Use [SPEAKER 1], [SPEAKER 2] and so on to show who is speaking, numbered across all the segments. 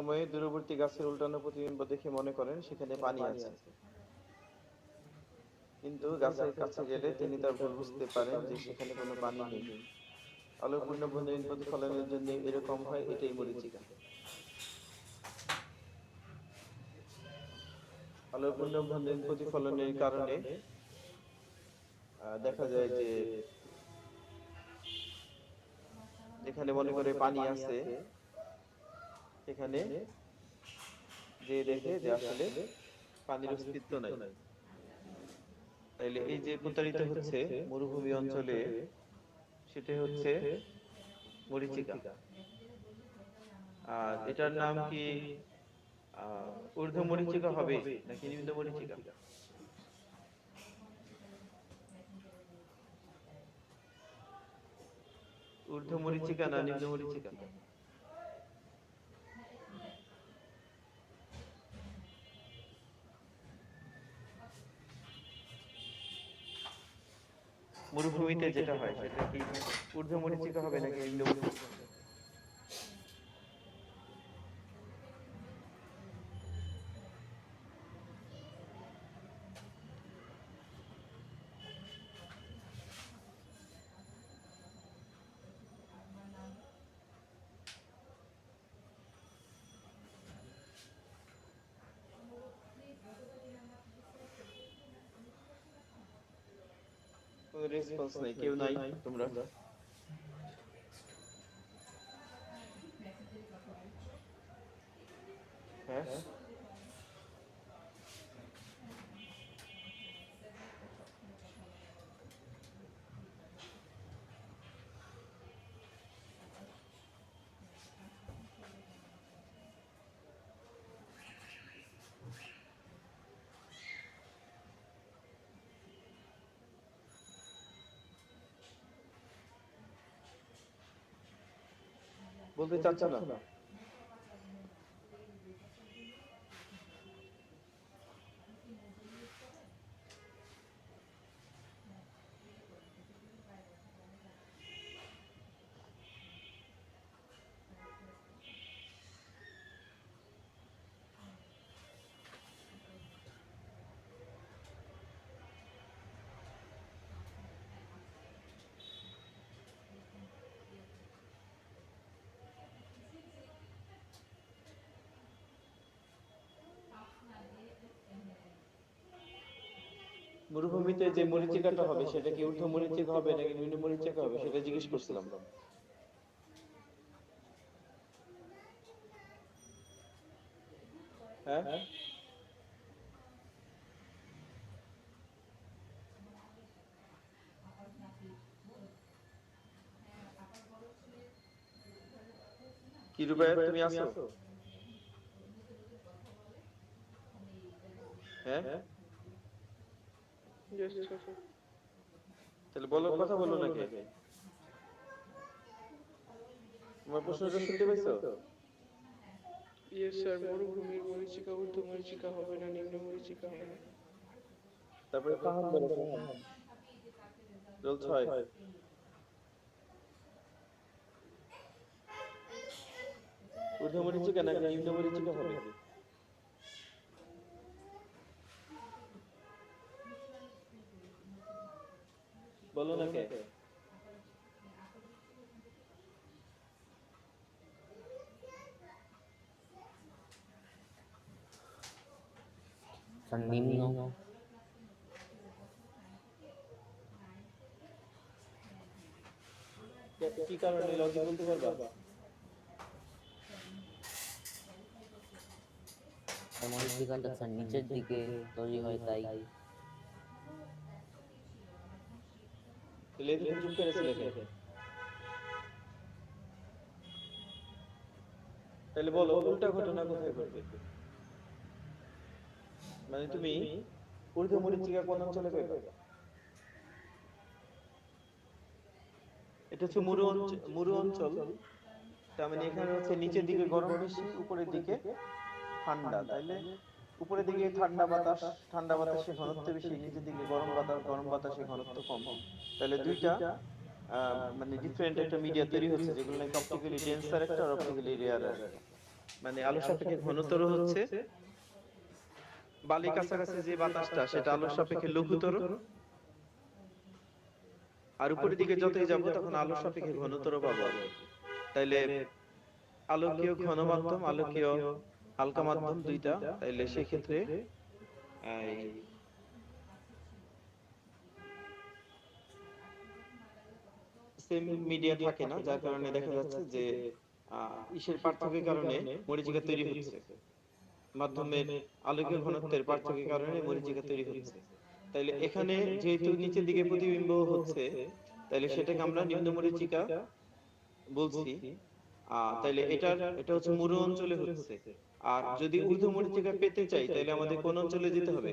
[SPEAKER 1] সময়ে দূরবর্তী গাছের উল্টানো প্রতিবিম্ব দেখে মনে করেন সেখানে পানি আছে। কিন্তু গাছের কাছে গেলে তিনি তার ভুল বুঝতে পারেন যে সেখানে কোনো পানি নেই। আলোর পূর্ণবর্ণহীন প্রতিফলনের জন্য এরকম হয়, এটাই মরীচিকা। আলোর পূর্ণবর্ণহীন প্রতিফলনের কারণে দেখা যায় যে যেখানে মনে করে পানি আছে সেখানে যে দেখে যে আসলে পানির অস্তিত্ব নাই। তাইলে এই যে প্রতারিত হচ্ছে মরুভূমি অঞ্চলে, সেটা হচ্ছে মরীচিকা। আর এটার নাম কি ঊর্ধ্ব মরীচিকা হবে নাকি নিম্ন মরীচিকা? ঊর্ধ্ব মরীচিকা না নিম্ন মরীচিকা? মরুভূমিতে যেটা হয় সেটা কি ঊর্ধ্ব মরীচিকা হবে নাকি নিম্ন মরীচিকা হবে? কোনো রেসপন্স নাই, কেউ নাই তোমরা? হ্যাঁ, বলতে চাচ্ছ না? মরুভূমিতে যে মরীচিকাটা হবে সেটা কি ঊর্ধ্ব মরীচিকা হবে নাকি নিম্ন মরীচিকা হবে সেটা জিজ্ঞেস করছিলাম। হ্যাঁ, কি রুবাইয়া, তুমি আছো? হ্যাঁ, তাহলে বলো, কথা বলো নাকি? তোমার প্রশ্নটা শুনতে পাইছো?
[SPEAKER 2] ইয়েস স্যার, মরুভূমির মরীচিকা ঊর্ধ্ব মরীচিকা হবে না নিম্ন মরীচিকা হবে?
[SPEAKER 1] তারপরে ফাহাদ বলো, ফাহাদ। রোল 6। ঊর্ধ্ব মরীচিকা নাকি নিম্ন মরীচিকা হবে? বলো না কে?
[SPEAKER 3] নিম্ন।
[SPEAKER 1] কি কারণে লজিক বলতে পারবা?
[SPEAKER 3] মরীচিকাটা স্যার নিচের দিকে তৈরি হয় তাই।
[SPEAKER 1] তাহলে এতক্ষণ চুপ করে ছিলে কেন? তাহলে বলো উল্টা ঘটনা কোথায় ঘটবে? মানে তুমি ঊর্ধ্ব মরীচিকা কোন অঞ্চলে পাইবা? এটা হচ্ছে মরু অঞ্চল। তার মানে এখানে হচ্ছে নিচের দিকে গরম বেশি, উপরের দিকে ঠান্ডা। তাইলে উপরের দিকে ঠান্ডা বাতাসের ঘনত্ব বেশি, নিচের দিকে গরম বাতাসের ঘনত্ব কম। তাহলে দুইটা মানে ডিফারেন্ট একটা মিডিয়া তৈরি হচ্ছে, যেগুলো নাকি অপটিক্যালি ডেন্সার একটা আর অপটিক্যালি রেয়ার একটা। মানে আলোর সাপেক্ষে ঘনতর হচ্ছে, বালির কাছাকাছি যে বাতাসটা সেটা আলোর সাপেক্ষে লঘুতর, আর উপরের দিকে যতই যাব তখন আলোর সাপেক্ষে ঘনতর পাবো আর কি। তাইলে আলোকীয় ঘন মাধ্যম, আলোকীয় হালকা মাধ্যম দুইটা, তাইলে সেক্ষেত্রে এই সেম মিডিয়া থাকে না, যার কারণে দেখা যাচ্ছে যে ইসের পার্থক্যের কারণে মরীচিকা তৈরি হচ্ছে, মাধ্যমের আলোকীয় ঘনত্বের পার্থক্যের কারণে মরীচিকা তৈরি হচ্ছে। তাইলে এখানে যেহেতু নিচের দিকে প্রতিবিম্ব হচ্ছে, তাইলে সেটাকে আমরা নিম্ন মরীচিকা বলছি। তাইলে এটা হচ্ছে মরু অঞ্চলে হচ্ছে। আর যদি ঊর্ধ্ব মরীচিকা পেতে চাই তাহলে আমাদের কোন অঞ্চলে যেতে হবে?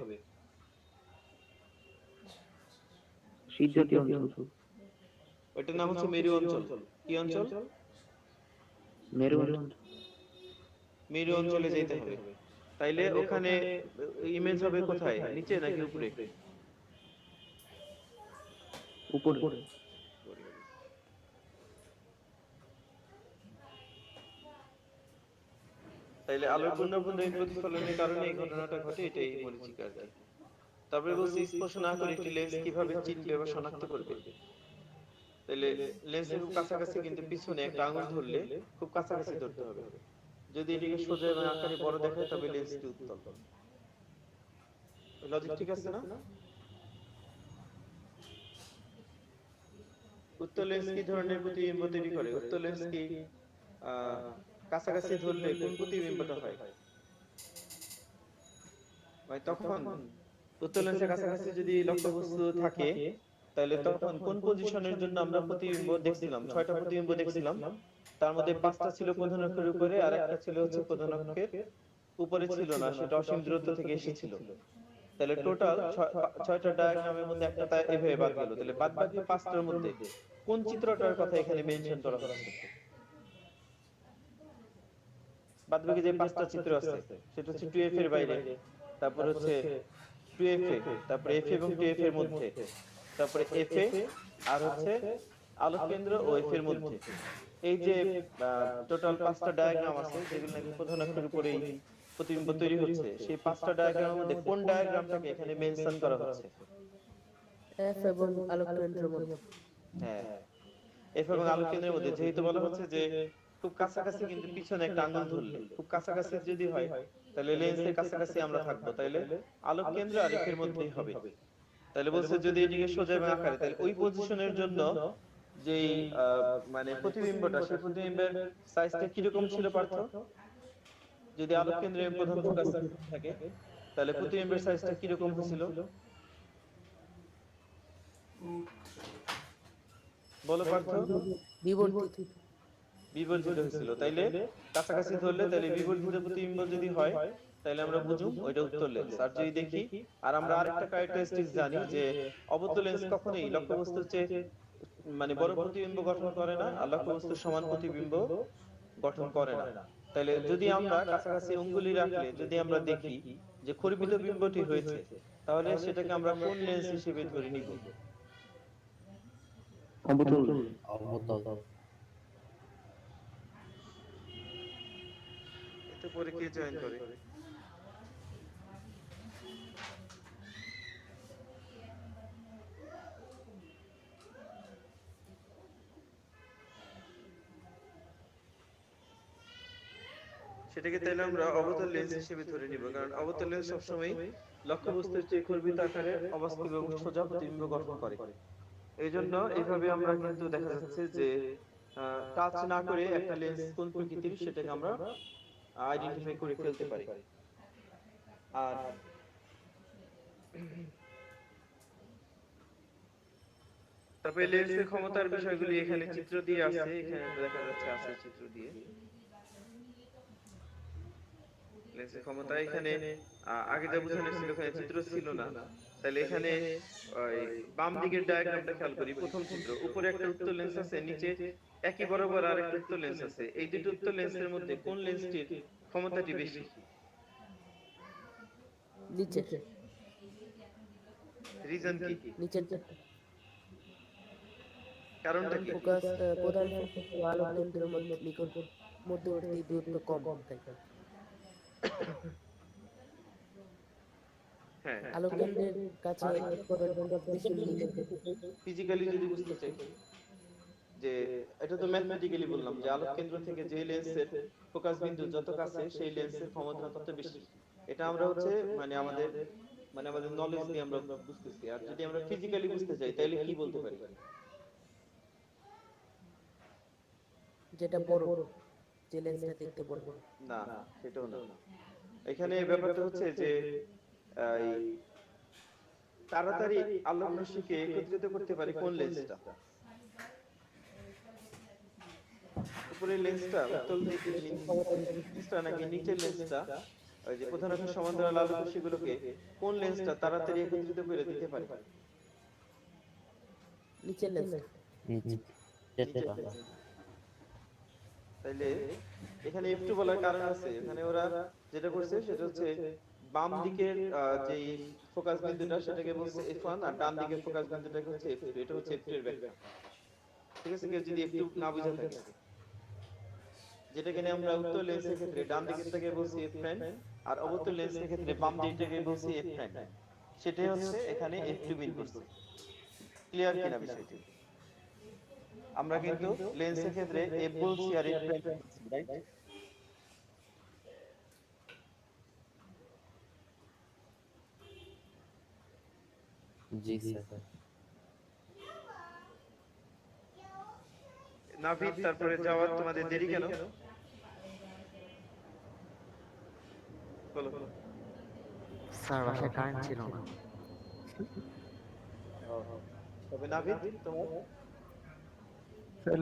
[SPEAKER 4] শীত জাতীয় অঞ্চল।
[SPEAKER 1] ওইটার নাম হচ্ছে মেরু অঞ্চল। কি অঞ্চল?
[SPEAKER 4] মেরু অঞ্চল।
[SPEAKER 1] মেরু অঞ্চলে যেতে হবে। তাইলে ওখানে ইমেজ হবে কোথায়, নিচে নাকি উপরে?
[SPEAKER 4] উপরে।
[SPEAKER 1] তাইলে আলোর পূর্ণবন্ধহীন প্রতিফলনের কারণে এই ঘটনাটা ঘটে, এটাই মরীচিকা আর কি। তারপরে বলছি স্পর্শ না করে একটি লেন্স কিভাবে চিনবে বা শনাক্ত করবে। তাহলে লেন্সের খুব কাছাকাছি, কিন্তু পিছনে একটা আঙুল ধরলে খুব কাছাকাছি ধরতে হবে। যদি এটিকে সোজা এবং আকারে বড় দেখায় তবে লেন্সটি উত্তল। লজিক ঠিক আছে না? উত্তল লেন্স কি ধরনের প্রতিবিম্ব তৈরি করে? উত্তল লেন্স কি কাছাকাছি ধরলে কোন প্রতিবিম্বটা হয়? ভাই তখন উত্তল লেন্সের কাছাকাছি যদি লক্ষ্যবস্তু থাকে তাহলে তখন কোন পজিশনের জন্য আমরা প্রতিবিম্ব দেখছিলাম? 6টা প্রতিবিম্ব দেখছিলাম, তার মধ্যে 5টা ছিল প্রধান অক্ষের উপরে আর একটা ছিল হচ্ছে প্রধান অক্ষের উপরে ছিল না, সেটা অসীম দূরত্ব থেকে এসেছিল। তাহলে টোটাল 6টা ডায়াগ্রামের মধ্যে একটা তাই এভাবে বাদ গেল। তাহলে বাদ বাকি 5টার মধ্যে কোন চিত্রটার কথা এখানে মেনশন করা হচ্ছে? বাদ বাকি যে 5টা চিত্র আছে সেটা হচ্ছে 2f এর বাইরে, তারপর হচ্ছে 2f এ, তারপরে f এবং 2f এর মধ্যে, তারপরে f এ, আর হচ্ছে আলোক কেন্দ্র ও f এর মধ্যে। এই যে টোটাল 5টা ডায়াগ্রাম আছে যেগুলো নাকি প্রধান অক্ষের উপরেই প্রতিবিম্ব তৈরি হচ্ছে, সেই 5টা ডায়াগ্রামের মধ্যে কোন ডায়াগ্রামটাকে এখানে মেনশন করা হচ্ছে?
[SPEAKER 5] এফ এবং আলোক কেন্দ্রের মধ্যে।
[SPEAKER 1] হ্যাঁ, f এবং আলোক কেন্দ্রের মধ্যে, যেহেতু বলা হচ্ছে যে খুব কাছাকাছি, কিন্তু পিছনে একটা আঙ্গুল ধরলে খুব কাছাকাছি যদি হয় তাহলে লেন্সের কাছাকাছি আমরা থাকবো, তাইলে আলোক কেন্দ্র আর f এর মধ্যেই হবে। তাহলে বলছে যদি এদিকে সোজা এবং আকারে, তাহলে ওই পজিশনের জন্য যেই মানে প্রতিবিম্বটা, সেই প্রতিবিম্বের সাইজটা কিরকম ছিল পার্থ? যদি আলোক কেন্দ্রে প্রধান ফোকাস থাকে তাহলে প্রতিবিম্বের সাইজটা কিরকম হয়েছিল বলো পার্থ?
[SPEAKER 5] বিবর্তিত।
[SPEAKER 1] বিবর্ধিত হয়েছিল। তাইলে কাছাকাছি ধরলে তাহলে বিবর্ধিত প্রতিবিম্ব যদি হয় তাহলে আমরা বুঝুম ওইটা উত্তল লেন্স। আর যদি দেখি, আর আমরা আরেকটা ক্যারেক্টারিস্টিক্স জানি যে অবতল লেন্স কখনোই লক্ষ্যবস্তুর চেয়ে মানে বড় প্রতিবিম্ব গঠন করে না, আর লক্ষ্যবস্তুর সমান প্রতিবিম্ব গঠন করে না। তাহলে যদি আমরা কাছাকাছি অঙ্গুলি রাখলে যদি আমরা দেখি যে খর্বিত বিম্বটি হয়েছে, তাহলে সেটাকে আমরা কোন লেন্স হিসেবে ধরে নিব?
[SPEAKER 4] অবতল।
[SPEAKER 3] অবতল।
[SPEAKER 1] এতে পরে কে জয়েন করে? সেটাকে তাহলে আমরা অবতল লেন্স হিসেবে ধরে নিব, কারণ অবতল লেন্স সবসময় লক্ষ্যবস্তুর চেয়ে খর্বিত আকারে অবাস্তব এবং সোজা প্রতিবিম্ব গঠন করে। এই জন্য এইভাবে আমরা কিন্তু দেখা যাচ্ছে যে টাচ না করে একটা লেন্স কোন প্রকৃতির সেটাকে আমরা আইডেন্টিফাই করে ফেলতে পারি। আর তারপরে লেন্সের ক্ষমতার বিষয়গুলি এখানে চিত্র দিয়ে আছে, এখানে দেখা যাচ্ছে আছে চিত্র দিয়ে। লেন্সের ক্ষমতা এখানে আগে যা বোঝানো ছিল ওখানে চিত্র ছিল না। তাহলে এখানে ওই বাম দিকের ডায়াগ্রামটা খেয়াল করি। প্রথম চিত্র, উপরে একটা উত্তল লেন্স আছে, নিচে একই বরাবর আর একটা উত্তল লেন্স আছে। এই দুটো উত্তল লেন্সের মধ্যে কোন লেন্সটির ক্ষমতাটি বেশি?
[SPEAKER 5] নিচে।
[SPEAKER 1] রিজন কি?
[SPEAKER 5] নিচের
[SPEAKER 1] কারণটা কি?
[SPEAKER 5] ফোকাস প্রধান ফোকাস ও আলোক কেন্দ্রের মধ্যে নিকট। মধ্যবর্তী দূরত্ব কম তাই
[SPEAKER 1] হ্যাঁ
[SPEAKER 5] আলোককেন্দ্রের কাছে বেশি লিঙ্ক
[SPEAKER 1] ফিজিক্যালি যদি বুঝতে চাই যে এটা তো ম্যাথমেটিক্যালি বললাম যে আলোক কেন্দ্র থেকে যে লেন্সের ফোকাস বিন্দু যত কাছে সেই লেন্সের ক্ষমতা তত বেশি। এটা আমরা হচ্ছে আমাদের নলেজ দিয়ে আমরা বুঝতেছি। আর যদি আমরা ফিজিক্যালি বুঝতে চাই তাহলে কি বলতে পারি?
[SPEAKER 5] যেটা বড়, যে লেন্সটা দেখতে বড়।
[SPEAKER 1] না, সেটাও না। এখানে ব্যাপারটা হচ্ছে যে এই তাড়াতাড়ি আলোক রশ্মিকে একত্রিত করতে পারে কোন লেন্সটা? উপরের লেন্সটা, উত্তল দিকের লেন্সটা নাকি নিচের লেন্সটা? ওই যে প্রধান অক্ষ সমান্তরাল আলোক রশ্মিগুলোকে কোন লেন্সটা তাড়াতাড়ি একত্রিত করে দিতে পারে?
[SPEAKER 5] নিচের লেন্স।
[SPEAKER 3] যেতে পারে।
[SPEAKER 1] তাইলে এখানে F2 বলার কারণ আছে। এখানে ওরা যেটা করছে সেটা হচ্ছে বাম দিকের যে ফোকাস বিন্দুটা সেটাকে বলছে F1 আর ডান দিকের ফোকাস বিন্দুটাকে হচ্ছে F2। এটা হচ্ছে F2 এর ব্যাখ্যা। ঠিক আছে? কেউ যদি F2 না বুঝে থাকে, যেটাকে আমরা উত্তল লেন্সের ক্ষেত্রে ডান দিকেরটাকে বলছি F প্রাইম আর অবতল লেন্সের ক্ষেত্রে বাম দিকটাকে বলছি F প্রাইম। সেটাই হচ্ছে এখানে F2 মিন করছে। ক্লিয়ার কিনা বিষয়টি? আমরা কিন্তু লেন্সের ক্ষেত্রে F বলছি আর F প্রাইম বলছি, রাইট?
[SPEAKER 3] জি স্যার।
[SPEAKER 1] নাভিদ, তারপরে যাওয়ার তোমাদের দেরি কেন? বলো।
[SPEAKER 6] স্যার বাসায় কারেন্ট ছিল না।
[SPEAKER 1] তবে নাভিদ তোমার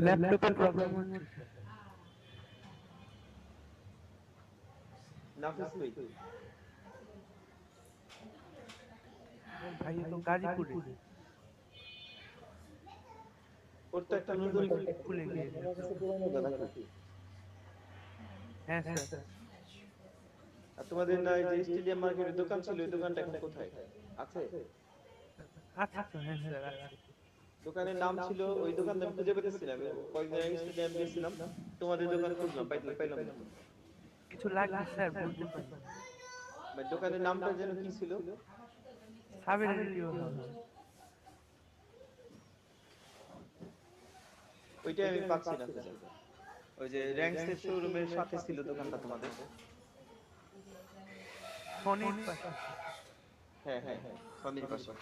[SPEAKER 6] ল্যাপটপের প্রবলেম
[SPEAKER 1] নাফিস কই?
[SPEAKER 6] ভাই তো গাজীপুরে
[SPEAKER 1] ওর তো একটা নতুন
[SPEAKER 6] খুলে গিয়েছে। হ্যাঁ স্যার।
[SPEAKER 1] আর তোমাদের না যে স্টেডিয়াম মার্কেটের দোকান ছিল ওই দোকানটা এখন কোথায় আছে?
[SPEAKER 6] আচ্ছা হ্যাঁ স্যার আছে।
[SPEAKER 1] দোকানের নাম ছিল, ওই দোকানটা আমি খুঁজে পেতেছিলাম। কয়েকদিন আগে স্টেডিয়াম গিয়েছিলাম, তোমাদের দোকান খুঁজলাম, পাইলাম না।
[SPEAKER 6] কিছু লাগবে স্যার বলতে পারি?
[SPEAKER 1] মানে দোকানের নামটা যেন কি ছিল?
[SPEAKER 6] সাবের রেডিও হাউস।
[SPEAKER 1] ওইটা আমি পাচ্ছি না খুঁজে। ওই যে র্যাঙ্কসের শোরুমের সাথে ছিল দোকানটা তোমাদের।
[SPEAKER 6] ফোনের পাশে।
[SPEAKER 1] হ্যাঁ, সনির পাশে।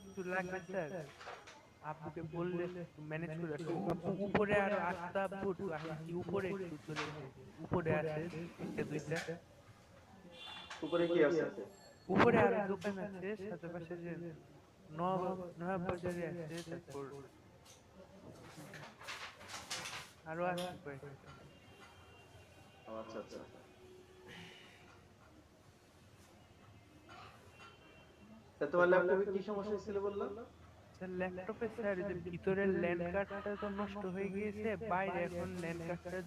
[SPEAKER 6] কিছু লাগবে স্যার? আপনাকে বললে ম্যানেজ করে একটু উপরে আর আস্তা ফুট উপরে একটু চলে উপরে আছে একটা দুইটা।
[SPEAKER 1] উপরে কি আছে?
[SPEAKER 6] উপরে আর দোকান আছে সাথে পাশে যে নয়া বাজারে আছে, তারপর আরো আছে কয়েকটা।
[SPEAKER 1] আচ্ছা। তা তোমার ল্যাপটপে কি সমস্যা ছিল বললা?
[SPEAKER 6] স্যার ল্যাপটপে স্যার যে ভিতরের ল্যান্ড কার্ডটা তো নষ্ট হয়ে গিয়েছে, বাইরে এখন ল্যান্ড কার্ডটা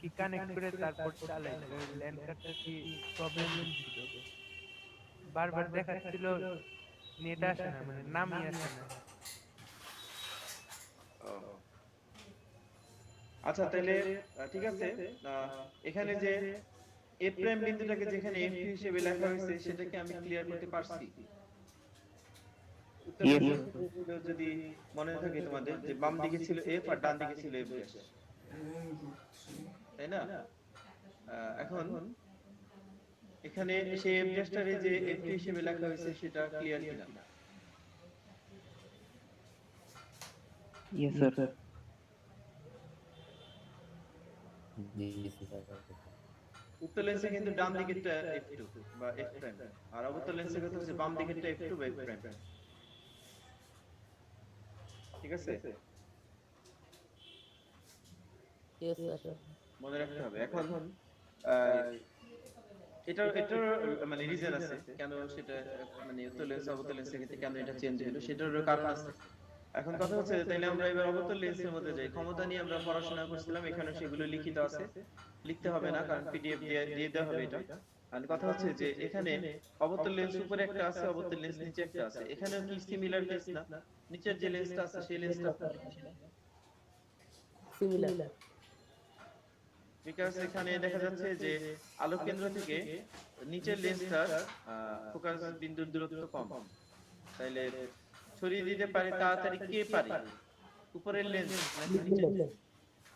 [SPEAKER 6] কি কানেক্ট করে তারপর চালাই। ল্যান্ড কার্ডটা কি প্রবলেম ছিল, বারবার দেখাচ্ছিল নেট আসে না, মানে নামই আসে না।
[SPEAKER 1] আচ্ছা তাহলে ঠিক আছে। এখানে যে এ প্রাইম বিন্দুটাকে যেখানে F হিসেবে লেখা হয়েছে সেটাকে আমি ক্লিয়ার করতে পারছি। যদি মনে থাকে তোমাদের যে বাম দিকে ছিল F আর ডান দিকে ছিল F ড্যাশ, তাই না? এখন এখানে সেই F ড্যাশটারে যে F হিসেবে লেখা হয়েছে সেটা ক্লিয়ার কিনা?
[SPEAKER 4] Yes sir.
[SPEAKER 3] জি স্যার।
[SPEAKER 1] উত্তর লেন্সে কিন্তু ডান দিকেরটা F2 বা F প্রাইম আর অবতল লেন্সে কিন্তু হচ্ছে বাম দিকেরটা F2 বা F প্রাইম। ঠিক আছে?
[SPEAKER 5] Yes sir.
[SPEAKER 1] মনে রাখতে হবে। এখন এটার মানে রিজন আছে কেন সেটা, মানে উত্তল লেন্স অবতল লেন্সের ক্ষেত্রে কেন এটা চেঞ্জ হলো সেটারও কারণ আছে। এখন কথা হচ্ছে তাইলে আমরা এবার অবতল লেন্সের মধ্যে যাই। ক্ষমতা নিয়ে আমরা পড়াশোনা করছিলাম, এখানে সেগুলো লিখিত আছে, লিখতে হবে না কারণ পিডিএফ দিয়ে দেওয়া হবে এটা। আর কথা হচ্ছে যে এখানে অবতল লেন্স উপরে একটা আছে, অবতল লেন্স নিচে একটা আছে। এখানেও কি সিমিলার কেস না? নিচের যে লেন্সটা আছে সেই লেন্সটা বেশি না,
[SPEAKER 5] সিমিলার।
[SPEAKER 1] বিকজ এখানে দেখা যাচ্ছে যে আলোক কেন্দ্র থেকে নিচের লেন্সটার ফোকাস বিন্দুর দূরত্ব কম, তাইলে ছড়িয়ে দিতে পারে তাড়াতাড়ি কে পারে, উপরের লেন্স নাকি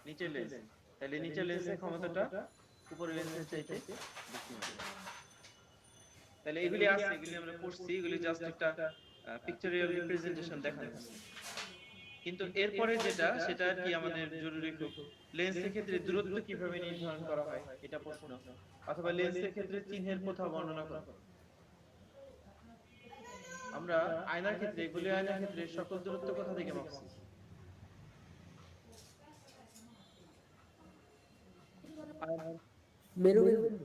[SPEAKER 1] নিচের লেন্স? তাহলে নিচের লেন্সের ক্ষমতাটা উপরের লেন্সের চাইতে বেশি হবে। তাহলে এগুলি আছে, এগুলি আমরা পড়ছি, এগুলি জাস্ট একটা পিকচারিয়াল রিপ্রেজেন্টেশন দেখানো হচ্ছে। কিন্তু এরপরে যেটা সেটা আর কি আমাদের জরুরি খুব, লেন্সের ক্ষেত্রে দূরত্ব কিভাবে নির্ধারণ করা হয় এটা প্রশ্ন, অথবা লেন্সের ক্ষেত্রে চিহ্নের কোথাও বর্ণনা করা। আমরা আয়নার ক্ষেত্রে, এগুলি আয়নার ক্ষেত্রে সকল দূরত্ব কোথা থেকে মাপছি?
[SPEAKER 5] মেরুবিন্দু।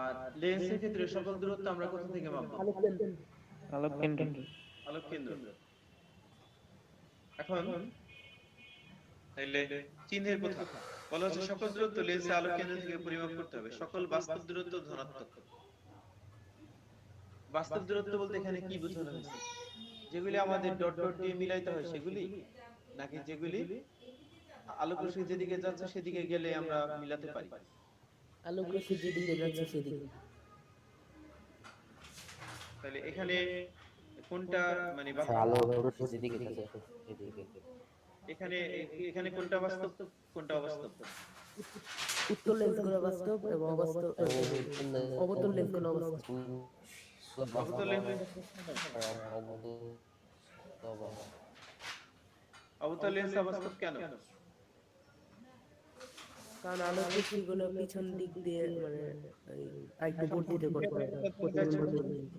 [SPEAKER 1] আর লেন্সের ক্ষেত্রে সকল দূরত্ব আমরা কোথা থেকে মাপবো?
[SPEAKER 4] আলোক কেন্দ্র।
[SPEAKER 1] আলোক কেন্দ্র। এখন তাইলে চিহ্নের কথা বলা হচ্ছে সকল দূরত্ব লেন্সে আলোক কেন্দ্র থেকে পরিমাপ করতে হবে, সকল বাস্তব দূরত্ব ধনাত্মক। বাস্তব দূরত্ব বলতে এখানে কি বোঝানো হয়েছে? যেগুলি আমাদের ডট ডট দিয়ে মিলাইতে হয় সেগুলি, নাকি যেগুলি আলোক রশ্মি যেদিকে যাচ্ছে সেদিকে গেলে আমরা মিলাতে পারি?
[SPEAKER 5] আলোক রশ্মি যেদিকে যাচ্ছে সেদিকে।
[SPEAKER 1] তাহলে এখানে কোনটা মানে
[SPEAKER 3] আলো রশ্মি যেদিকে যাচ্ছে সেদিকে।
[SPEAKER 1] এখানে এখানে কোনটা বাস্তব কোনটা অবাস্তব?
[SPEAKER 5] উত্তর লেন্স গুলো বাস্তব এবং অবাস্তব, অবতল লেন্স গুলো অবাস্তব।
[SPEAKER 1] অবতল লেন্স, অবতল লেন্স অবাস্তব কেন?
[SPEAKER 5] কারণ আলোক রশ্মি গুলো পিছন দিক দিয়ে মানে একটু বর্ধিত করতে হয়,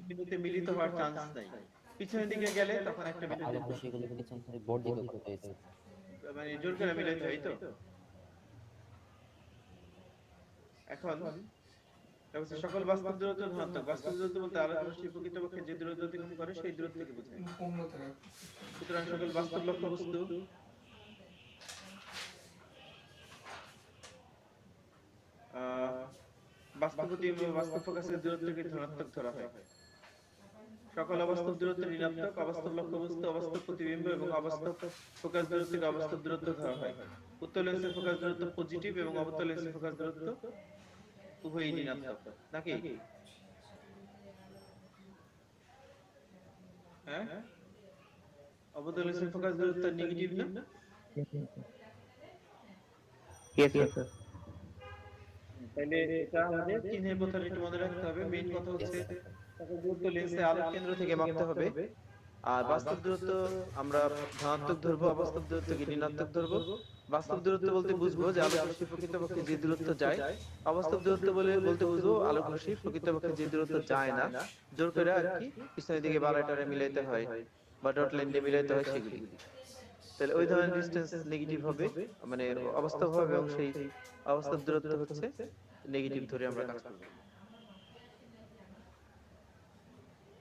[SPEAKER 1] বিন্দুতে মিলিত হওয়ার চান্স নাই, পিছনের দিকে গেলে তখন একটা
[SPEAKER 3] আলো
[SPEAKER 1] বিন্দুতে
[SPEAKER 3] রশ্মিগুলো পিছন থেকে বর্ধিত করতে হয়েছে।
[SPEAKER 1] মানে জোর করে মিলাইতে হয়। তো এখন সকল বাস্তব দূরত্ব ধনাত্মক। বাস্তব দূরত্ব বলতে আলোক রশ্মি প্রকৃতপক্ষে যে দূরত্ব অতিক্রম করে সেই দূরত্বকে বোঝায়। সুতরাং সকল বাস্তব লক্ষ্যবস্তু বাস্তব প্রতিবিম্ব বাস্তব ফোকাসের দূরত্বকে ধনাত্মক ধরা হয়। সকল অবাস্তব দূরত্ব ঋণাত্মক, অবাস্তব লক্ষ্যবস্তু, অবাস্তব প্রতিবিম্ব এবং অবাস্তব ফোকাস দূরত্বকে অবাস্তব দূরত্ব ধরা হয়। উত্তল লেন্সের ফোকাস দূরত্ব পজিটিভ এবং অবতল লেন্সের ফোকাস দূরত্ব উভয়ই ঋণাত্মক, নাকি? হ্যাঁ, অবতল লেন্সের ফোকাস দূরত্ব নেগেটিভ না?
[SPEAKER 4] Yes, sir.
[SPEAKER 1] তাহলে এটা আমাদের চিহ্নের কথাটা একটু মনে রাখতে হবে। মেইন কথা হচ্ছে সকল দূরত্ব লেন্সে আলোক কেন্দ্র থেকে মাপতে হবে, আর বাস্তব দূরত্ব আমরা ধনাত্মক ধরবো, অবাস্তব দূরত্বকে ঋণাত্মক ধরবো। বাস্তব দূরত্ব বলতে বুঝবো যে আলোক রশ্মি প্রকৃতপক্ষে যে দূরত্ব যায়, অবাস্তব দূরত্ব বলতে বুঝবো আলোক রশ্মি প্রকৃতপক্ষে যে দূরত্ব যায় না, জোর করে আর কি পিছনের দিকে বালাইটারে মিলাইতে হয় বা ডট লাইন দিয়ে মিলাইতে হয় সেগুলি। তাহলে ওই ধরনের ডিসটেন্স নেগেটিভ হবে, মানে অবাস্তব হবে, এবং সেই অবাস্তব দূরত্ব হচ্ছে নেগেটিভ ধরে আমরা কাজ করব।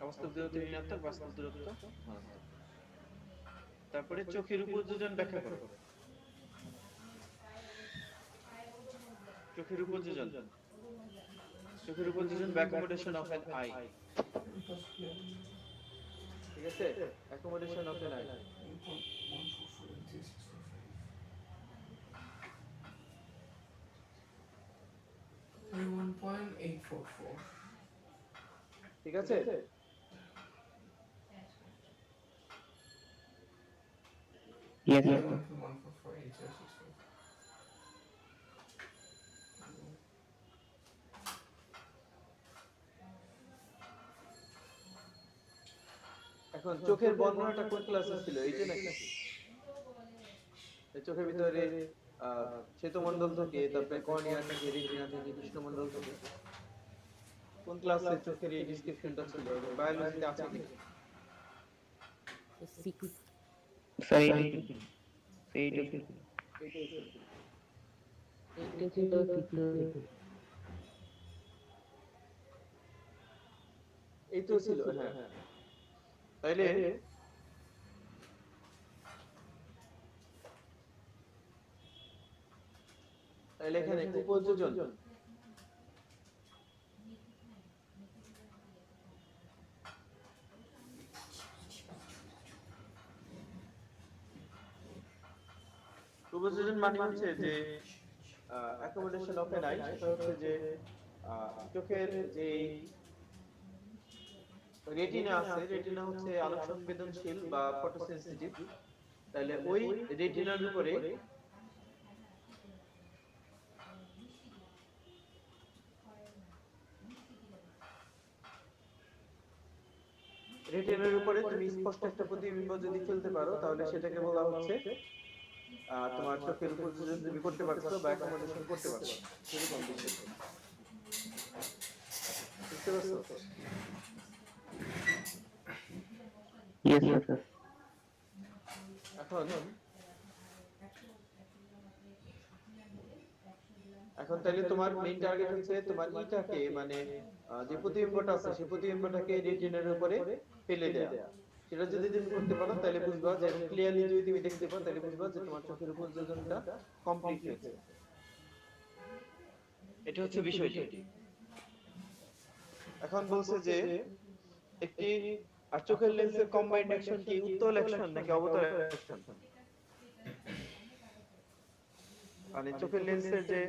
[SPEAKER 1] অবাস্তব দূরত্ব ঋণাত্মক, বাস্তব দূরত্ব ধনাত্মক। তারপরে চোখের উপযোজন ব্যাখ্যা করো। চোখের উপযোজন, চোখের উপযোজন অ্যাকোমোডেশন অফ অ্যান আই। ঠিক আছে, অ্যাকোমোডেশন অফ অ্যান আই। ঠিক আছে,
[SPEAKER 4] Yes, sir.
[SPEAKER 1] এখন চোখের বর্ণনাটা কোন ক্লাসে ছিল? এইটা নাকি? এই চোখের ভিতরে শ্বেতমণ্ডল থেকে, তারপরে কর্নিয়া থেকে, রেটিনা থেকে, কৃষ্ণমণ্ডল থেকে, কোন ক্লাসে চোখের এই ডেসক্রিপশনটা ছিল? বায়োলজিতে আছে কি?
[SPEAKER 5] 6
[SPEAKER 4] Sir, এইটা ছিল।
[SPEAKER 5] এটা ছিল 6
[SPEAKER 1] এই তো ছিল, হ্যাঁ। তাইলে এখানে উপযোজন মানে হচ্ছে যে অ্যাকোমোডেশন ওকে নাই, সেটা হচ্ছে যে চোখের যে রেটিনা আছে, রেটিনা হচ্ছে আলোক সংবেদনশীল বা ফটোসেনসিটিভ, তাহলে ওই রেটিনার উপরে তুমি স্পষ্ট একটা প্রতিবিম্ব যদি ফেলতে পারো, তাহলে সেটাকে বলা হচ্ছে তোমার চোখের উপর যদি তুমি করতে পারছো বা অ্যাকোমোডেশন করতে পারছো, সেরকম বিষয়। বুঝতে পারছো?
[SPEAKER 4] Yes, sir.
[SPEAKER 1] এখন এখন তাহলে তোমার মেইন টার্গেট হচ্ছে তোমার ইটাকে, মানে যে প্রতিবিম্বটা আছে সেই প্রতিবিম্বটাকে রেটিনার উপরে ফেলে দেয়া। সেটা যদি তুমি করতে পারো তাহলে বুঝবা যে ক্লিয়ারলি, যদি তুমি দেখতে পাও তাহলে বুঝবা যে তোমার চোখের উপযোজনটা কমপ্লিট হয়েছে। এটা হচ্ছে বিষয়টি। এখন বলছে যে একটি আর চোখের লেন্সের কম্বাইন্ড অ্যাকশন কি উত্তল অ্যাকশন নাকি অবতল অ্যাকশন? মানে চোখের লেন্সের যে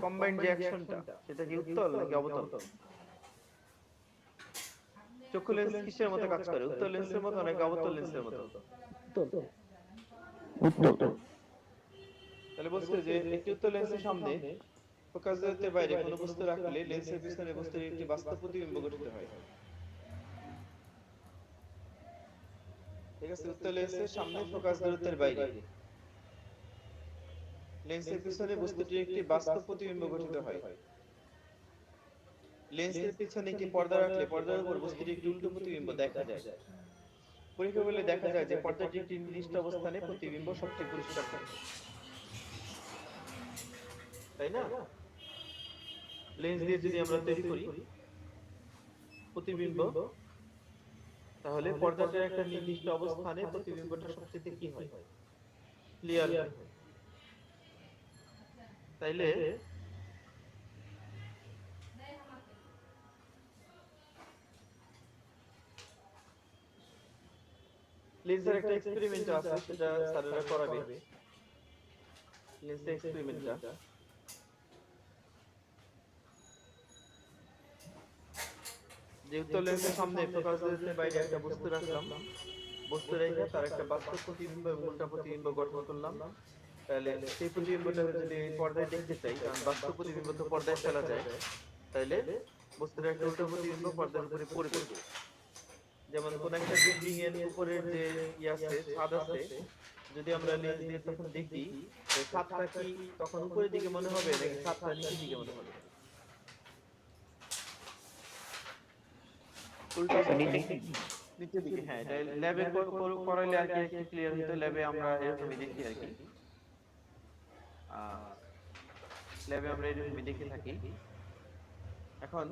[SPEAKER 1] কম্বাইন্ড যে অ্যাকশনটা সেটা কি উত্তল নাকি অবতল? চোখের লেন্স কিসের মতো কাজ করে, উত্তল লেন্সের মতো নাকি অবতল লেন্সের মতো?
[SPEAKER 4] উত্তল।
[SPEAKER 1] তাহলে বলছে যে একটি উত্তল লেন্সের সামনে ফোকাস দূরত্বের বাইরে কোনো বস্তু রাখলে লেন্সের পিছনে বস্তুর একটি বাস্তব প্রতিবিম্ব গঠিত হয়। ঠিক আছে, উত্তল লেন্সের সামনে ফোকাস দূরত্বের বাইরে লেন্সের পিছনে বস্তুটির একটি বাস্তব প্রতিবিম্ব গঠিত হয়। লেন্সের পিছনে একটি পর্দা রাখলে পর্দার উপর বস্তুটির একটি উল্টো প্রতিবিম্ব দেখা যায়। পরীক্ষা করলে দেখা যায় যে পর্দাটির একটি নির্দিষ্ট অবস্থানে প্রতিবিম্ব সবচেয়ে পরিষ্কার থাকে, তাই না? লেন্স দিয়ে যদি আমরা তৈরি করি প্রতিবিম্ব, তাহলে পর্দাটার একটা নির্দিষ্ট অবস্থানে প্রতিবিম্বটা সবচেয়ে কি হয়, ক্লিয়ার হয়। তাইলে লেন্সের একটা এক্সপেরিমেন্ট আছে, সেটা স্যারেরা করাবে। লেন্সের এক্সপেরিমেন্টটা যেহেতু লেন্সের সামনে ফোকাস দূরত্বের বাইরে একটা বস্তু রাখলাম, বস্তু রেখে তার একটা বাস্তব প্রতিবিম্ব এবং উল্টা প্রতিবিম্ব গঠন করলাম, তাহলে সেই প্রতিবিম্বটা যদি পর্দায় দেখতে চাই, কারণ বাস্তব প্রতিবিম্ব তো পর্দায় ফেলা যায়, তাহলে বস্তুর একটা উল্টো প্রতিবিম্ব পর্দার উপরে পড়বে। যেমন কোন একটা বিল্ডিং এর উপরের যে আছে, ছাদ আছে, যদি আমরা লেন্স দিয়ে তখন দেখি ছাদটা কি তখন উপরের দিকে মনে হবে নাকি ছাদটা নিচের দিকে মনে হবে? উল্টো নিচের দিকে। হ্যাঁ, এটা ল্যাবে করাইলে আর কি একটু ক্লিয়ার হতো। ল্যাবে আমরা এরকমই দেখি আর কি, ল্যাবে আমরা এরকমই দেখে থাকি। এখন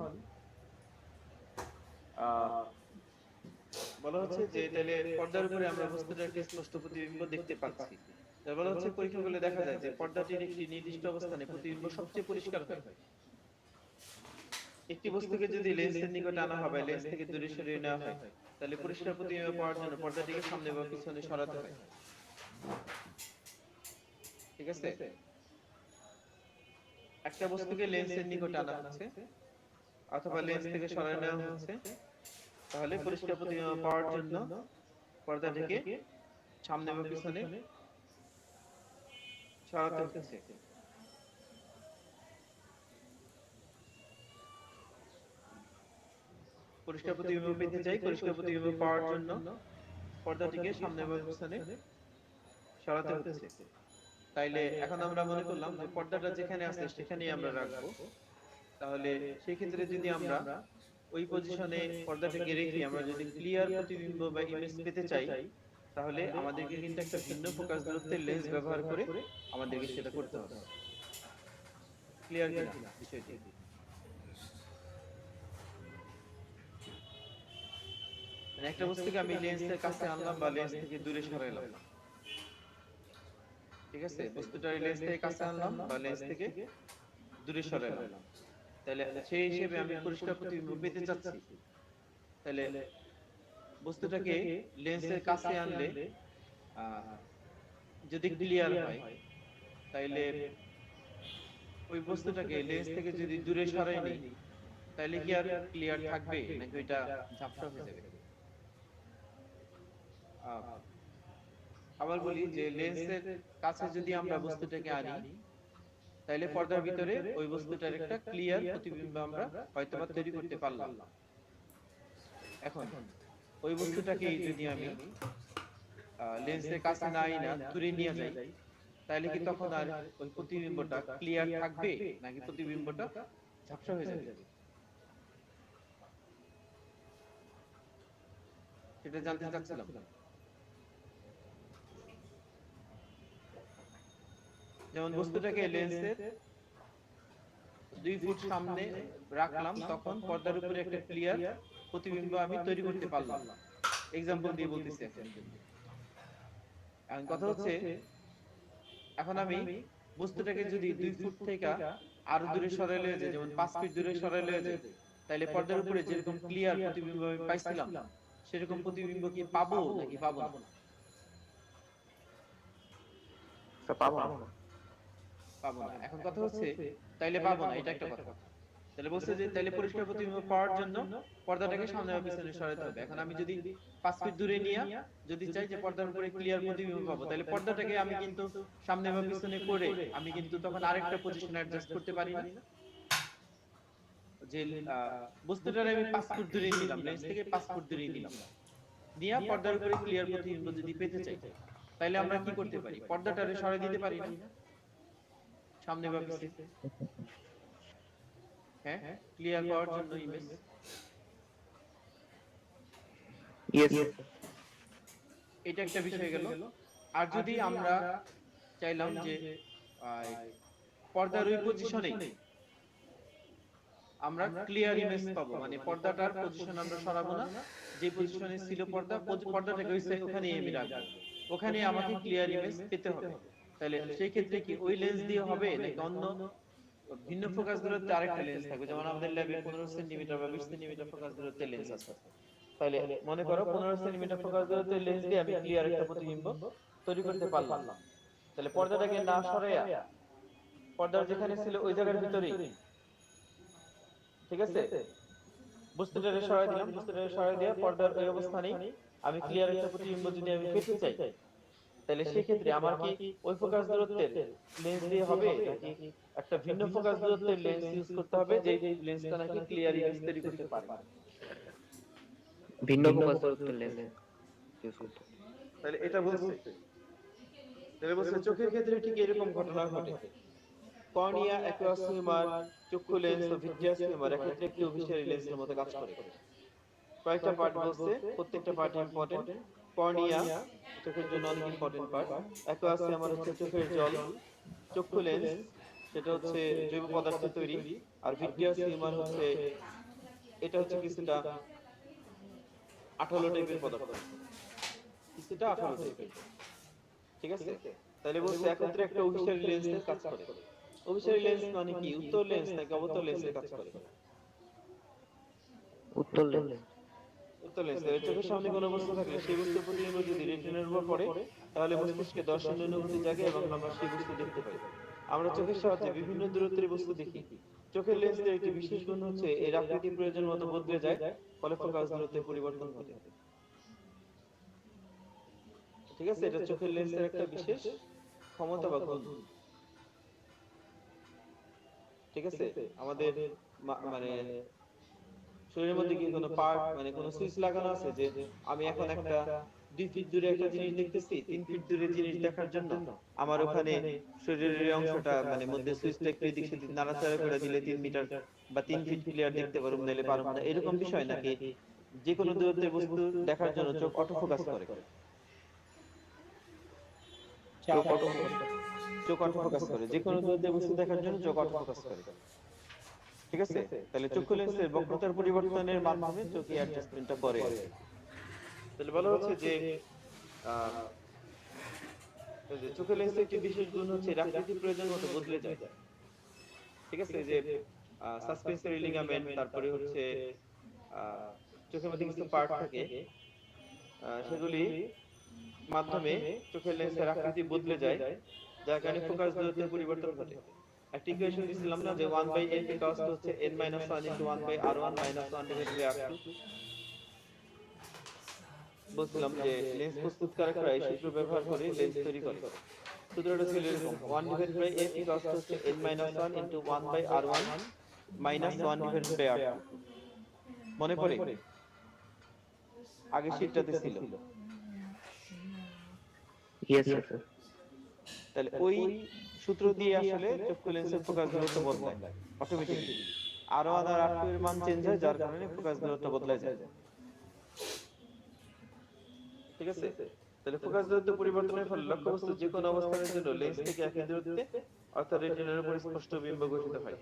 [SPEAKER 1] বলা হচ্ছে যে তাহলে পর্দার উপরে আমরা বস্তুটার একটি স্পষ্ট প্রতিবিম্ব দেখতে পাচ্ছি। তাহলে বলা হচ্ছে পরীক্ষা করলে দেখা যায় যে পর্দাটির একটি নির্দিষ্ট অবস্থানে প্রতিবিম্ব সবচেয়ে পরিষ্কার হয়। একটি বস্তুকে যদি লেন্সের নিকটে আনা হয়, লেন্স থেকে দূরে সরিয়ে নেওয়া হয়, তাহলে পরিষ্কার প্রতিবিম্ব পাওয়ার জন্য পর্দাটিকে সামনে বা পিছনে সরাতে হয়। ঠিক আছে, একটা বস্তুকে লেন্সের নিকটে আনা হচ্ছে অথবা লেন্স থেকে সরানো নেওয়া হচ্ছে, তাহলে পরিষ্কার প্রতিবিম্ব পাওয়ার জন্য পর্দাটিকে সামনে বা পিছনে সরাতে হচ্ছে। পরিষ্কার প্রতিবিম্ব পেতে চাই, পরিষ্কার প্রতিবিম্ব পাওয়ার জন্য পর্দাটিকে সামনে বা পিছনে সরাতে হচ্ছে। তাইলে এখন আমরা মনে করলাম যে পর্দাটা যেখানে আছে সেখানেই আমরা রাখবো। তাহলে সেই ক্ষেত্রে যদি আমরা ওই পজিশনে পর্দাটাকে রেখে আমরা যদি ক্লিয়ার প্রতিবিম্ব বা ইমেজ পেতে চাই, তাহলে আমাদেরকে কিন্তু একটা ভিন্ন ফোকাস দূরত্বের লেন্স ব্যবহার করে আমাদেরকে সেটা করতে হবে। ক্লিয়ার কিনা বিষয়টি? মানে একটা বস্তুকে আমি লেন্সের কাছে আনলাম বা লেন্স থেকে দূরে সরাইলাম, ঠিক আছে, বস্তুটা লেন্স থেকে কাছে আনলাম বা লেন্স থেকে দূরে সরাইলাম, তাহলে সেই হিসেবে আমি পরিষ্কার প্রতিবিম্ব পেতে চাচ্ছি। তাহলে বস্তুটাকে লেন্সের কাছে আনলে যদি ক্লিয়ার হয়, তাইলে ওই বস্তুটাকে লেন্স থেকে যদি দূরে সরাই নিই তাহলে কি আর ক্লিয়ার থাকবে নাকি ওইটা ঝাপসা হয়ে যাবে? আহ, আবার বলি যে লেন্সের কাছে যদি আমরা বস্তুটাকে আনি তাহলে পর্দার ভিতরে ওই বস্তুটার একটা ক্লিয়ার প্রতিবিম্ব আমরা হয়তোবা তৈরি করতে পারলাম। এখন ওই বস্তুটাকে যদি আমি লেন্সের কাছে না আনি না দূরে নিয়ে যাই তাহলে কি তখন আর ওই প্রতিবিম্বটা ক্লিয়ার থাকবে নাকি প্রতিবিম্বটা ঝাপসা হয়ে যাবে? সেটা জানতে চাচ্ছিলাম। যেমন বস্তুটাকে লেন্সের 2 ফুট সামনে রাখলাম তখন পর্দার উপরে একটা ক্লিয়ার প্রতিবিম্ব আমি তৈরি করতে পারলাম। এক্সাম্পল দিয়ে বলতেছি। এখন কথা হচ্ছে এখন আমি বস্তুটাকে যদি 2 ফুট থেকে আরো দূরে সরাই লয়ে যাই, যেমন 5 ফিট দূরে সরাই লয়ে যাই, তাহলে পর্দার উপরে যেরকম ক্লিয়ার প্রতিবিম্ব আমি পাইছিলাম সেরকম প্রতিবিম্ব কি পাবো নাকি পাবো না?
[SPEAKER 4] পাবো না।
[SPEAKER 1] পাবো না। এখন কথা হচ্ছে তাইলে পাবো না, এটা একটা কথা। তাহলে বলছে যে তাইলে পরিষ্কার প্রতিবিম্ব পাওয়ার জন্য পর্দাটাকে সামনে বা পিছনে সরাতে হবে। এখন আমি যদি 5 ফিট দূরে নিয়ে যদি চাই যে পর্দার উপরে ক্লিয়ার প্রতিবিম্ব পাবো, তাহলে পর্দাটাকে আমি কিন্তু সামনে বা পিছনে করে আমি কিন্তু তখন আরেকটা পজিশন অ্যাডজাস্ট করতে পারি না। যে বস্তুটার আমি 5 ফুট দূরে নিলাম, লেন্স থেকে 5 ফুট দূরে নিলাম, নিয়ে পর্দার উপরে ক্লিয়ার প্রতিবিম্ব যদি পেতে চাই তাহলে আমরা কি করতে পারি? পর্দাটারে সরাই দিতে পারি না সামনে বা পিছনে। হ্যাঁ, ক্লিয়ার পাওয়ার জন্য ইমেজ।
[SPEAKER 4] ইয়েস।
[SPEAKER 1] এটা একটা বিষয় গেল। আর যদি আমরা চাইলাম যে পর্দার ওই পজিশনে আমরা ক্লিয়ার ইমেজ পাবো, মানে পর্দাটার পজিশন আমরা সরাবো না, যে পজিশনে ছিল পর্দাটাকে ওখানে আমি রাখবো, ওখানে আমাকে ক্লিয়ার ইমেজ পেতে হবে। তাহলে সেই ক্ষেত্রে কি ওই লেন্স দিয়ে হবে নাকি অন্য ভিন্ন ফোকাস দূরত্বে আরেকটা লেন্স থাকবে? যেমন আমাদের ল্যাবে 15 সেন্টিমিটার বা 20 সেন্টিমিটার ফোকাস দূরত্বে লেন্স আছে। তাহলে মনে করো 15 সেন্টিমিটার ফোকাস দূরত্বের লেন্স দিয়ে আমি ক্লিয়ার একটা প্রতিবিম্ব তৈরি করতে পারলাম। তাহলে পর্দাটাকে না সরাইয়া পর্দার যেখানে ছিল ওই জায়গার ভিতরেই, ঠিক আছে, বস্তুটাকে সরাই দিলাম, বস্তুটাকে সরাই দিয়ে পর্দার ওই অবস্থানেই আমি ক্লিয়ার একটা প্রতিবিম্ব যদি আমি পেতে চাই তাহলে সেই ক্ষেত্রে আমার কি ওই ফোকাস দূরত্বের লেন্স দিয়ে হবে নাকি একটা ভিন্ন ফোকাস দূরত্বের লেন্স ইউজ করতে হবে, যে লেন্সটা নাকি ক্লিয়ার ইমেজ তৈরি করতে পারে?
[SPEAKER 4] ভিন্ন ফোকাস দূরত্বের লেন্স ইউজ করতে।
[SPEAKER 1] তাহলে এটা বলছে, তাহলে বলছে চোখের ক্ষেত্রে ঠিক এরকম ঘটনা ঘটে। কর্নিয়া, অ্যাকুয়াস হিউমার, চক্ষু লেন্স ও ভিট্রিয়াস হিউমার এক্ষেত্রে একটি অভিসারী লেন্সের মতো কাজ করে। কয়েকটা পার্ট বলছে, প্রত্যেকটা পার্ট ইম্পর্টেন্ট। কর্নিয়া চোখের জন্য অনেক ইম্পর্টেন্ট পার্ট। অ্যাকুয়াস হিউমার হচ্ছে চোখের জল। চক্ষু লেন্স সেটা হচ্ছে জৈব পদার্থে তৈরি। আর ভিট্রিয়াস হিউমার হচ্ছে এটা হচ্ছে কিছুটা আঠালো টাইপের পদার্থ, কিছুটা আঠালো টাইপের, ঠিক আছে? তাহলে বলছে একত্রে একটা অভিসারী লেন্সের কাজ করে। অভিসারী লেন্স মানে কি, উত্তল লেন্স নাকি অবতল লেন্সের কাজ করে?
[SPEAKER 4] উত্তল লেন্স।
[SPEAKER 1] উত্তল লেন্স। চোখের সামনে কোনো বস্তু থাকলে সেই বস্তুর প্রতিবিম্ব যদি রেটিনার উপর পড়ে তাহলে মস্তিষ্কে দর্শন অনুভূতি জাগে এবং আমরা সেই বস্তু দেখতে পাই। আমরা চোখের সাহায্যে বিভিন্ন দূরত্বের বস্তু দেখি। চোখের লেন্সের একটি বিশেষ গুণ হচ্ছে এর আকৃতি প্রয়োজন মতো বদলে যায়, ফলে ফোকাস দূরত্বের পরিবর্তন ঘটে। ঠিক আছে, এটা চোখের লেন্সের একটা বিশেষ ক্ষমতা বা গুণ। ঠিক আছে, আমাদের মানে শরীরের মধ্যে কি কোনো পার্ট মানে কোনো সুইচ লাগানো আছে যে আমি এখন একটা 2 ফিট দূরে একটা জিনিস দেখতেছি, 3 ফিট দূরে জিনিস দেখার জন্য আমার ওখানে শরীরের এই অংশটা মানে মধ্যে সুইচটা একটু এদিক সেদিক নাড়াচাড়া করে দিলে 3 মিটার বা 3 ফিট ক্লিয়ার দেখতে পারবো, নাহলে পারবো না, এরকম বিষয় নাকি যে কোনো দূরত্বের বস্তু দেখার জন্য চোখ অটো ফোকাস করে? চোখ অটো ফোকাস করে, যে কোনো দূরত্বের বস্তু দেখার জন্য চোখ অটো ফোকাস করে। ঠিক আছে, তাহলে চক্ষু লেন্সের বক্রতার পরিবর্তনের মাধ্যমে চোখ এই অ্যাডজাস্টমেন্টটা করে। তাহলে বলা হচ্ছে যে চোখের লেন্সের একটি বিশেষ গুণ হচ্ছে এর আকৃতি প্রয়োজন মতো বদলে যায়। ঠিক আছে, যে সাসপেন্সরি লিগামেন্ট, তারপরে হচ্ছে চোখের মধ্যে কিছু পার্ট থাকে, সেগুলি মাধ্যমে চোখের লেন্সের আকৃতি বদলে যায়, যার কারণে ফোকাস দূরত্বের পরিবর্তন ঘটে। একটা ইকুয়েশন দিছিলাম না যে 1/f ইকুয়ালস টু হচ্ছে n - 1 into 1/r1 - 1 divided by r2। বলছিলাম যে লেন্স প্রস্তুতকারকরা এই সূত্র ব্যবহার করে লেন্স তৈরি করে। সূত্রটা ছিল এরকম 1/f ইকুয়ালস টু হচ্ছে n - 1 into 1/r1 - 1 divided by r2। মনে পড়ে আগে শীটটাতে ছিল।
[SPEAKER 4] Yes, sir.
[SPEAKER 1] তাহলে ওই সূত্র দিয়ে আসলে চক্ষু লেন্সের ফোকাস দূরত্ব বদলায় অটোমেটিক্যালি। r1 আর r2 এর মান চেঞ্জ হয়, যার কারণে ফোকাস দূরত্ব বদলে যায়। ঠিক আছে? তাহলে ফোকাস দূরত্ব পরিবর্তনের ফলে লক্ষ্যবস্তু যে কোনো অবস্থানের জন্য লেন্স থেকে একই দূরত্বে অর্থাৎ রেটিনার উপর স্পষ্ট বিম্ব গঠিত হয়।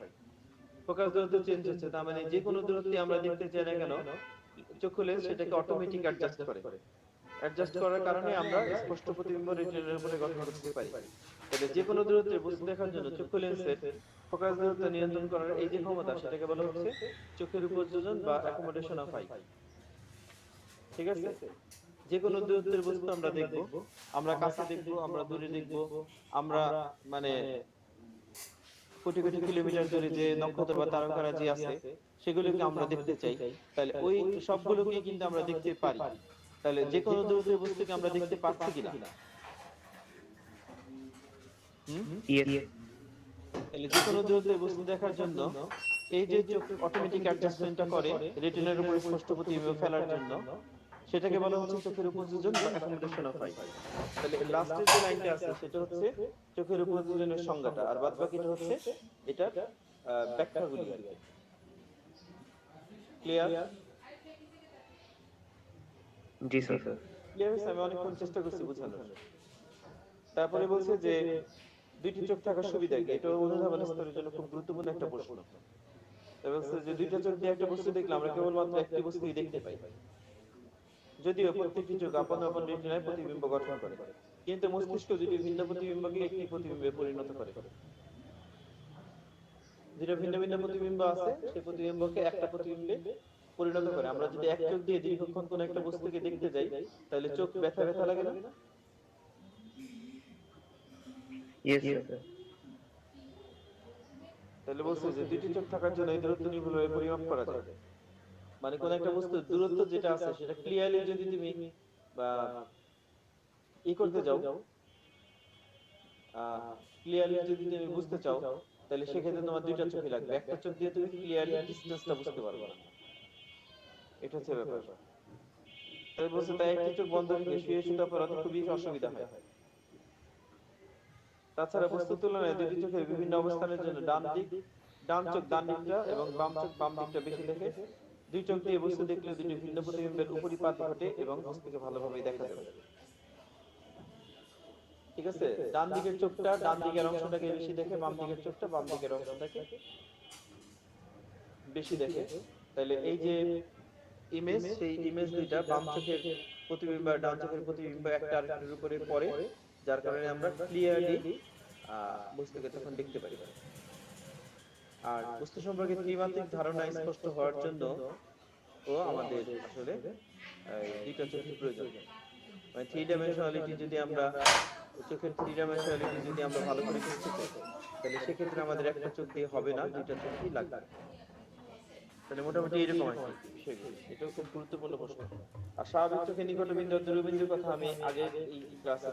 [SPEAKER 1] ফোকাস দূরত্ব চেঞ্জ হচ্ছে, তার মানে যে কোনো দূরত্বে আমরা দেখতে চাই না কেন চক্ষু লেন্স সেটাকে অটোমেটিক অ্যাডজাস্ট করে। অ্যাডজাস্ট করার কারণে আমরা স্পষ্ট প্রতিবিম্ব রেটিনার উপরে গঠন করতে পারি। তাহলে যে কোনো দূরত্বের বস্তু দেখার জন্য চক্ষু লেন্সের ফোকাস দূরত্ব নিয়ন্ত্রণ করার এই যে ক্ষমতা, সেটাকে বলা হচ্ছে চোখের উপযোজন বা অ্যাকোমোডেশন অফ আই। ঠিক আছে? যে কোনো দূরত্বের বস্তু আমরা দেখব, আমরা কাছে দেখব, আমরা দূরে দেখব, আমরা মানে কোটি কোটি কিলোমিটার দূরে যে নক্ষত্র বা তারকারাজি আছে সেগুলোকে আমরা দেখতে চাই। তাহলে ওই সবগুলোকে কিন্তু আমরা দেখতে পারি। তাহলে যে কোনো দূরত্বের বস্তুকে আমরা দেখতে পাচ্ছি কিনা?
[SPEAKER 4] Yes.
[SPEAKER 1] তাহলে যে কোনো দূরত্বের বস্তু দেখার জন্য এই যে চোখ অটোমেটিক অ্যাডজাস্টমেন্টটা করে রেটিনার উপর স্পষ্ট প্রতিবিম্ব ফেলার জন্য, সেটাকে বলা হচ্ছে চোখের উপযোজন বা অ্যাকোমোডেশন অফ আই। তাহলে লাস্টের যে লাইনটা আছে সেটা হচ্ছে চোখের উপযোজনের সংজ্ঞাটা, আর বাদ বাকিটা হচ্ছে এটা ব্যাখ্যাগুলি। ক্লিয়ার?
[SPEAKER 4] জি স্যার।
[SPEAKER 1] ক্লিয়ার হয়েছে? আমি অনেকক্ষণ চেষ্টা করছি বোঝানোর। তারপরে বলছে যে দুইটি চোখ থাকার সুবিধা কি? এটা অনুধাবন স্তরের জন্য খুব গুরুত্বপূর্ণ একটা প্রশ্ন। এবার বলছে যে দুইটা চোখ দিয়ে একটা বস্তু দেখলে আমরা কেবলমাত্র একটি বস্তুই দেখতে পাই, যদিও প্রত্যেকটি চোখ আপন আপন রেটিনায় প্রতিবিম্ব গঠন করে, কিন্তু মস্তিষ্ক দুটি ভিন্ন প্রতিবিম্বকে একটি প্রতিবিম্বে পরিণত করে। যেটা ভিন্ন ভিন্ন প্রতিবিম্ব আছে সেই প্রতিবিম্বকে একটা প্রতিবিম্বে পরিণত করে। আমরা যদি এক চোখ দিয়ে দীর্ঘক্ষণ কোন একটা বস্তুকে দেখতে যাই তাহলে চোখ ব্যথা ব্যথা লাগে না?
[SPEAKER 4] Yes, sir.
[SPEAKER 1] তাহলে বলছে যে দুইটি চোখ থাকার জন্য এই দূরত্ব নির্ভুলভাবে পরিমাপ করা যায়। মানে কোন একটা বস্তুর দূরত্ব যেটা আছে সেটা ক্লিয়ারলি যদি তুমি বা করতে যাও, ক্লিয়ারলি যদি তুমি বুঝতে চাও, তাহলে সেক্ষেত্রে তোমার দুইটা চোখই লাগবে। একটা চোখ দিয়ে তুমি ক্লিয়ারলি ডিসটেন্সটা বুঝতে পারবে না। এটা হচ্ছে ব্যাপার। তাই বলছে তাই একটি চোখ বন্ধ রেখে শুয়ে শুতে পড়াতে খুবই অসুবিধা হয়। তাছাড়া বস্তুর তুলনায় দুটি চোখের বিভিন্ন অবস্থানের জন্য ডান চোখ ডান দিকটা এবং বাম চোখ বাম দিকটা বেশি দেখে। দুই চোখ দিয়ে বস্তু দেখলে দুটি ভিন্ন প্রতিবিম্বের উপরিপাত ঘটে এবং বস্তুকে ভালোভাবে দেখা যাবে। ঠিক আছে? ডান দিকের চোখটা ডান দিকের অংশটাকে বেশি দেখে, বাম দিকের চোখটা বাম দিকের অংশটাকে বেশি দেখে। তাহলে এই যে ইমেজ, সেই ইমেজ দুইটা বাম চোখের প্রতিবিম্ব আর ডান চোখের প্রতিবিম্ব একটা আরেকটার উপরে পড়ে, যার কারণে আমরা ক্লিয়ারলি বস্তুকে তখন দেখতে পারি। আর বস্তু সম্পর্কে ত্রিমাত্রিক ধারণা স্পষ্ট হওয়ার জন্য ও আমাদের আসলে দুইটা চোখের প্রয়োজন। মানে থ্রি ডাইমেনশনালিটি যদি আমরা চোখের থ্রি ডাইমেনশনালিটি যদি আমরা ভালো করে বুঝতে চাই, তাহলে সেক্ষেত্রে আমাদের একটা চোখ দিয়ে হবে না, দুইটা চোখই লাগবে। তাহলে মোটামুটি এরকম আর কি বিষয়গুলো। এটাও খুব গুরুত্বপূর্ণ প্রশ্ন। আর স্বাভাবিক চোখের নিকটবিন্দু আর দূরবিন্দুর কথা আমি আগে এই ক্লাসে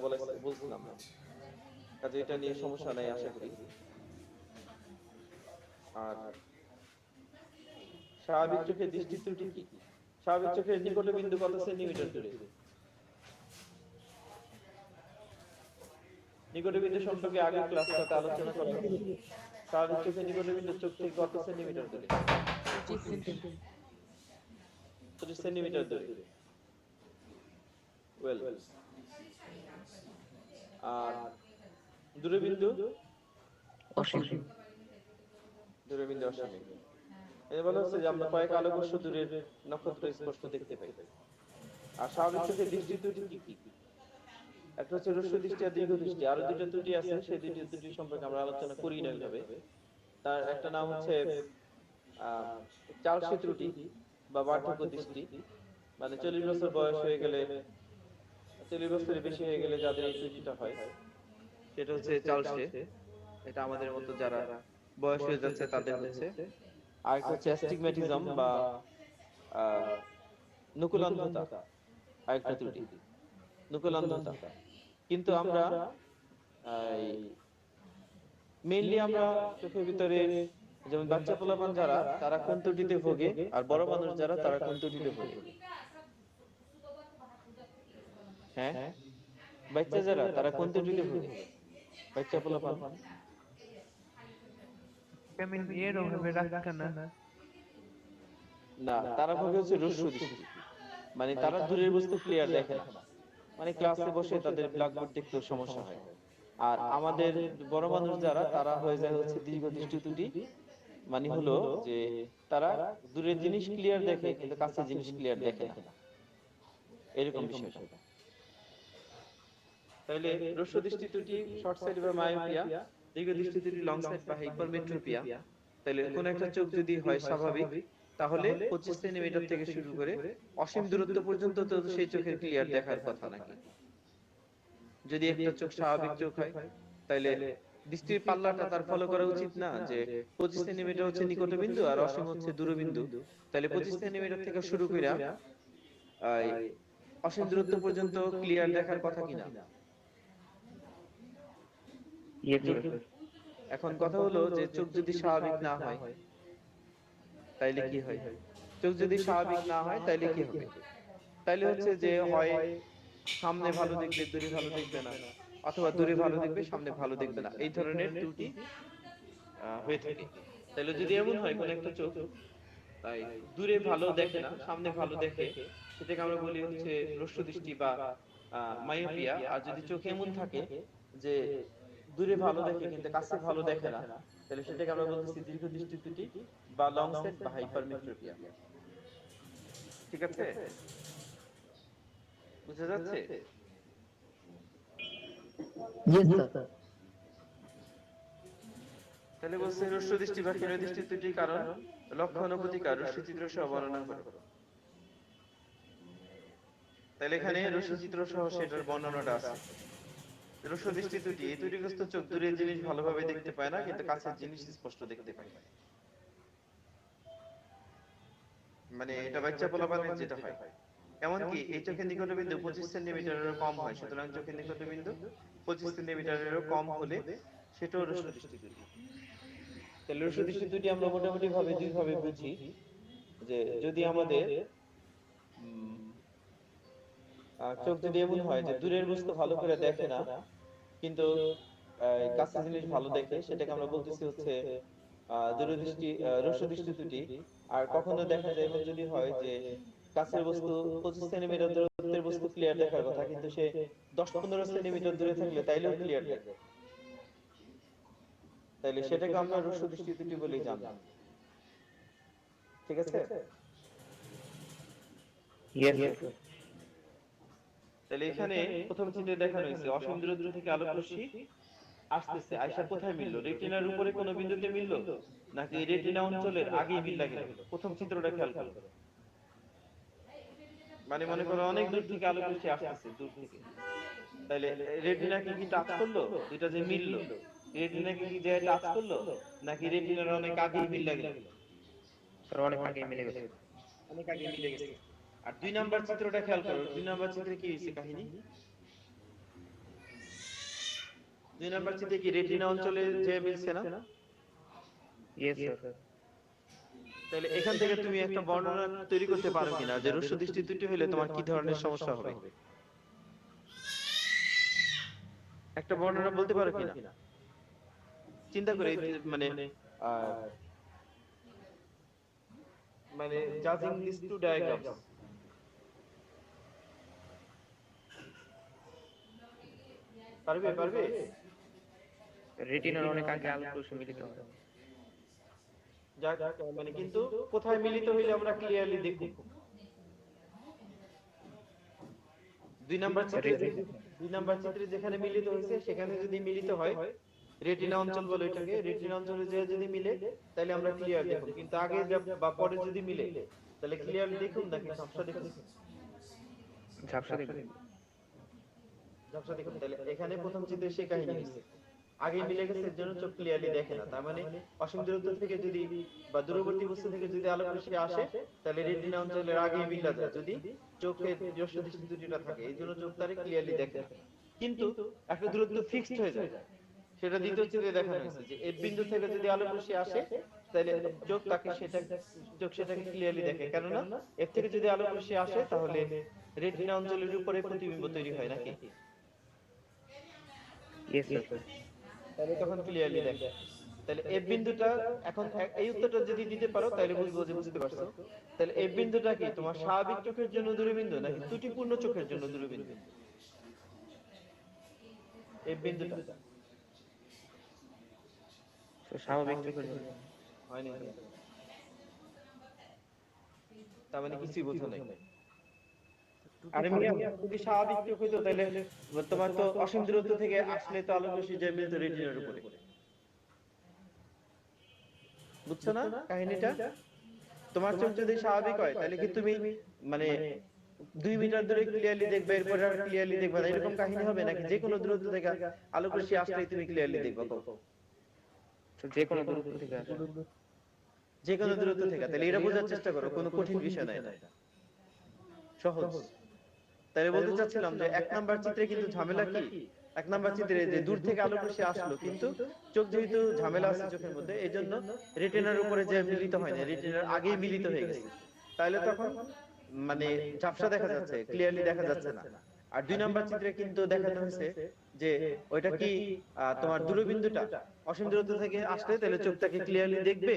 [SPEAKER 1] বলছিলাম, কাজে এটা নিয়ে সমস্যা নাই আশা করি। আর স্বাভাবিক চোখের দৃষ্টি ত্রুটি কি? স্বাভাবিক চোখের নিকটবিন্দু কত সেন্টিমিটার দূরে? নিকটবিন্দু সম্পর্কে আগের ক্লাসটাতে আলোচনা করা হয়েছে। স্বাভাবিক চোখের নিকটবিন্দু চোখ থেকে কত সেন্টিমিটার দূরে? 30 সেন্টিমিটার দূরে। ওয়েল, আর দূরবিন্দু?
[SPEAKER 4] অসীম।
[SPEAKER 1] দূরবিন্দু অসীম। এই বলা হচ্ছে যে আমরা কয়েক আলোকবর্ষ দূরের নক্ষত্র স্পষ্ট দেখতে পাই। আর স্বাভাবিক চোখের দৃষ্টি ত্রুটি কি কি? একটা হচ্ছে হ্রস্ব দৃষ্টি আর দীর্ঘ দৃষ্টি। আরো দুটো ত্রুটি আছে, সেই দুটো ত্রুটি সম্পর্কে আমরা আলোচনা করি না এইভাবে। তার একটা নাম হচ্ছে চার্লসি ত্রুটি বা বার্ধক্য দৃষ্টি। মানে 40 বছর বয়স হয়ে গেলে, 40 বছরের বেশি হয়ে গেলে যাদের এই ত্রুটিটা হয়, সেটা হচ্ছে চালসে, এটা আমাদের মতো যারা বয়স হয়ে যাচ্ছে তাদের হচ্ছে। আর একটা হচ্ছে অ্যাস্টিগম্যাটিজম বা নুকুলান্ধতা, আরেকটা ত্রুটি নুকুলান্ধতা। কিন্তু আমরা মেইনলি আমরা চোখের ভিতরে, যেমন বাচ্চা পোলাপান যারা, তারা কোন ত্রুটিতে ভোগে, আর বড় মানুষ যারা, তারা কোন ত্রুটিতে ভোগে? হ্যাঁ, বাচ্চা যারা, তারা কোন ত্রুটিতে ভোগে? বাচ্চা পোলাপান
[SPEAKER 6] কেমন এরকম ভাবে রাখা না?
[SPEAKER 1] না, তারা ভোগে হচ্ছে রস্য দৃষ্টি, মানে তারা দূরের বস্তু ক্লিয়ার দেখে না, মানে ক্লাসে বসে তাদের ব্ল্যাকবোর্ড দেখতেও সমস্যা হয়। আর আমাদের বড় মানুষ যারা, তারা হয়ে যায় হচ্ছে দীর্ঘ দৃষ্টি ত্রুটি, মানে হলো যে তারা দূরের জিনিস ক্লিয়ার দেখে কিন্তু কাছের জিনিস ক্লিয়ার দেখে না, এরকম বিষয়টা। তাহলে হ্রস্ব দৃষ্টি ত্রুটি শর্ট সাইট বা মায়োপিয়া, দীর্ঘ দৃষ্টি ত্রুটি লং সাইট বা হাইপারমেট্রোপিয়া। তাহলে কোন একটা চোখ যদি হয় স্বাভাবিক, তাহলে 25 সেন্টিমিটার থেকে শুরু করে অসীম দূরত্ব পর্যন্ত তো সেই চোখের ক্লিয়ার দেখার কথা নাকি? যদি একটা চোখ স্বাভাবিক চোখ হয়, তাহলে দৃষ্টির পাল্লাটা তার ফলো করা উচিত না, যে 25 সেন্টিমিটার হচ্ছে নিকট বিন্দু আর অসীম হচ্ছে দূর বিন্দু। তাহলে 25 সেন্টিমিটার থেকে শুরু করে অসীম দূরত্ব পর্যন্ত ক্লিয়ার দেখার কথা কিনা?
[SPEAKER 4] Yes sir.
[SPEAKER 1] এখন কথা হলো যে চোখ যদি স্বাভাবিক না হয় তাইলে কি হয়? চোখ যদি স্বাভাবিক না হয় তাইলে কি হবে? তাইলে হচ্ছে যে হয় সামনে ভালো দেখবে, দূরে ভালো দেখবে না, অথবা দূরে ভালো দেখবে, সামনে ভালো দেখবে না, এই ধরনের ত্রুটি হয়ে থাকে। তাহলে যদি এমন হয় কোন একটা চোখ তাই দূরে ভালো দেখে না, সামনে ভালো দেখে, সেটাকে আমরা বলি হচ্ছে হ্রস্ব দৃষ্টি বা মায়োপিয়া। আর যদি চোখ এমন থাকে যে দূরে ভালো দেখে কিন্তু কাছে ভালো দেখে না, তাহলে সেটাকে আমরা বলতেছি দীর্ঘ দৃষ্টি ত্রুটি বা লং সাইট বা হাইপারমেট্রোপিয়া। ঠিক আছে, বুঝা যাচ্ছে?
[SPEAKER 5] Yes sir.
[SPEAKER 1] তাহলে বলছে হ্রস্ব দৃষ্টি বা ক্ষীণ দৃষ্টি ত্রুটির কারণ, লক্ষণ ও প্রতিকার হ্রস্ব চিত্র সহ বর্ণনা করো। তাহলে এখানে হ্রস্ব চিত্র সহ সেটার বর্ণনাটা আছে। হ্রস্ব দৃষ্টি ত্রুটি, এই ত্রুটিগ্রস্ত চোখ দূরের জিনিস ভালোভাবে দেখতে পায় না কিন্তু কাছের জিনিস স্পষ্ট দেখতে পায়। মানে এটা বাচ্চা পোলাপানের যেটা হয়। এমনকি এই চোখের নিকট বিন্দু 25 সেন্টিমিটারেরও কম হয়, সুতরাং চোখের নিকট বিন্দু 25 সেন্টিমিটারেরও কম হলে সেটাও হ্রস্ব দৃষ্টি ত্রুটি। তাহলে হ্রস্ব দৃষ্টি ত্রুটি আমরা মোটামুটি ভাবে দুই ভাবে বুঝি, যে যদি আমাদের চোখ যদি এমন হয় যে দূরের বস্তু ভালো করে দেখে না কিন্তু কাছের জিনিস ভালো দেখে, সেটাকে আমরা বলতেছি হচ্ছে দূরদৃষ্টি, হ্রস্ব দৃষ্টি ত্রুটি। আর কখনো দেখা যায় এমন যদি হয় যে কাছের বস্তু 25 সেন্টিমিটার দূরত্বের বস্তু ক্লিয়ার দেখার কথা, কিন্তু সে 10-15 সেন্টিমিটার দূরে থাকলে তাইলেও ক্লিয়ার দেখে, তাইলে সেটাকে আমরা হ্রস্ব দৃষ্টি ত্রুটি বলেই জানলাম। ঠিক আছে?
[SPEAKER 4] Yes sir.
[SPEAKER 1] তাহলে এখানে প্রথম চিত্রে দেখানো হয়েছে অসীম দূরত্ব থেকে আলোক রশ্মি আসতেছে, আয়সা কোথায় মিললো? রেটিনার উপরে কোনো বিন্দুতে মিললো নাকি রেটিনা অঞ্চলের আগেই মিল লাগে? প্রথম চিত্রটা খেয়াল করো। মানে মনে করো অনেক দূর থেকে আলোক রশ্মি আসতেছে, দূর থেকে, তাহলে রেটিনাকে কি টাচ করলো? দুইটা যে মিললো, রেটিনাকে কি যে টাচ করলো নাকি রেটিনার অনেক আগেই মিল লাগে?
[SPEAKER 4] স্যার অনেক আগে মিলে গেছে।
[SPEAKER 1] অনেক আগে মিলে গেছে। আর 2 নাম্বার চিত্রটা খেয়াল করো, 2 নাম্বার চিত্রে কি হয়েছে কাহিনী? 2 নাম্বার চিত্রে কি রেটিনা অঞ্চলে যে মিলছে না?
[SPEAKER 4] Yes sir.
[SPEAKER 1] তাহলে এখান থেকে তুমি একটা বর্ণনা তৈরি করতে পারো কিনা যে হ্রস্ব দৃষ্টি ত্রুটি হলে তোমার কি ধরনের সমস্যা হবে? একটা বর্ণনা বলতে পারো কিনা? চিন্তা করে মানে জাজিং দিস টু ডায়াগ্রামস। পারবে?
[SPEAKER 4] রেটিনার অনেক আগে আলোক রশ্মি মিলিত হয়।
[SPEAKER 1] যাক, মানে কিন্তু কোথায় মিলিত হইলে আমরা ক্লিয়ারলি দেখব? 2 নাম্বার চিত্রে যেখানে মিলিত হয়েছে সেখানে যদি মিলিত হয়, রেটিনা অঞ্চল বলে এটাকে, রেটিনা অঞ্চলে যে যদি মিলে তাহলে আমরা ক্লিয়ার দেখব। কিন্তু আগে বা পরে যদি মিলে তাহলে ক্লিয়ার দেখুন নাকি ঝাপসা দেখুন?
[SPEAKER 4] ঝাপসা দেখুন।
[SPEAKER 1] ঝাপসা দেখুন, তাহলে এখানে প্রথম চিত্রে সেই কাহিনী হয়েছে, আগে মিলে গেছে, এর জন্য চোখ ক্লিয়ারলি দেখে না। তার মানে অসীম দূরত্ব থেকে যদি বা দূরবর্তী বস্তু থেকে যদি আলোক রশ্মি আসে, তাহলে রেটিনা অঞ্চলের আগেই মিলা যায়, যদি চোখের যশ দৃষ্টি দুটিটা থাকে, এই জন্য চোখ তারে ক্লিয়ারলি দেখে না। কিন্তু একটা দূরত্ব ফিক্সড হয়ে যায়, সেটা দ্বিতীয় চিত্রে দেখানো হয়েছে যে এফ বিন্দু থেকে যদি আলোক রশ্মি আসে, তাহলে চোখ সেটাকে ক্লিয়ারলি দেখে, কেননা এফ থেকে যদি আলোক রশ্মি আসে তাহলে রেটিনা অঞ্চলের উপরে প্রতিবিম্ব তৈরি হয় নাকি,
[SPEAKER 4] ইয়েস স্যার।
[SPEAKER 1] তাহলে তখন ক্লিয়ারলি দেখে। তাহলে এফ বিন্দুটা এখন এই উত্তরটা যদি দিতে পারো তাহলে বুঝবো যে বুঝতে পারছো। তাহলে এফ বিন্দুটা কি তোমার স্বাভাবিক চোখের জন্য দূরবিন্দু নাকি ত্রুটিপূর্ণ চোখের জন্য দূরবিন্দু? এফ বিন্দুটা
[SPEAKER 4] স্বাভাবিক চোখের জন্য
[SPEAKER 1] হয় না, তার মানে কিছুই বোঝো নাই। আরে মিয়া, যদি স্বাভাবিক চোখ হইতো তাহলে তোমার তো অসীম দূরত্ব থেকে আসলে তো আলোক রশ্মি যায় মিলতো রেটিনার উপরে, বুঝছো না কাহিনীটা? তোমার চোখ যদি স্বাভাবিক হয় তাহলে কি তুমি মানে 2 মিটার দূরে ক্লিয়ারলি দেখবে, এরপর আর ক্লিয়ারলি দেখবে না, এরকম কাহিনী হবে নাকি যে কোনো দূরত্ব থেকে আলোক রশ্মি আসলেই তুমি ক্লিয়ারলি দেখবে?
[SPEAKER 4] তো যে কোনো দূরত্ব থেকে আসে।
[SPEAKER 1] যে কোনো দূরত্ব থেকে, তাহলে এটা বোঝার চেষ্টা করো, কোনো কঠিন বিষয় নয়, এটা সহজ। তাহলে বলতে চাচ্ছিলাম যে 1 নাম্বার চিত্রে কিন্তু ঝামেলা কি, 1 নাম্বার চিত্রে যে দূর থেকে আলোক রশ্মি আসলো কিন্তু চোখ যেহেতু ঝামেলা আছে চোখের মধ্যে, এইজন্য রেটিনার উপরে যে মিলিত হয় না, রেটিনার আগেই মিলিত হয়ে গেছে, তাহলে তখন মানে ঝাপসা দেখা যাচ্ছে, ক্লিয়ারলি দেখা যাচ্ছে না। আর 2 নাম্বার চিত্রে কিন্তু দেখানো হয়েছে যে ওইটা কি তোমার দূরবিন্দুটা অসীম দূরত্ব থেকে আসলে তাহলে চোখটাকে ক্লিয়ারলি দেখবে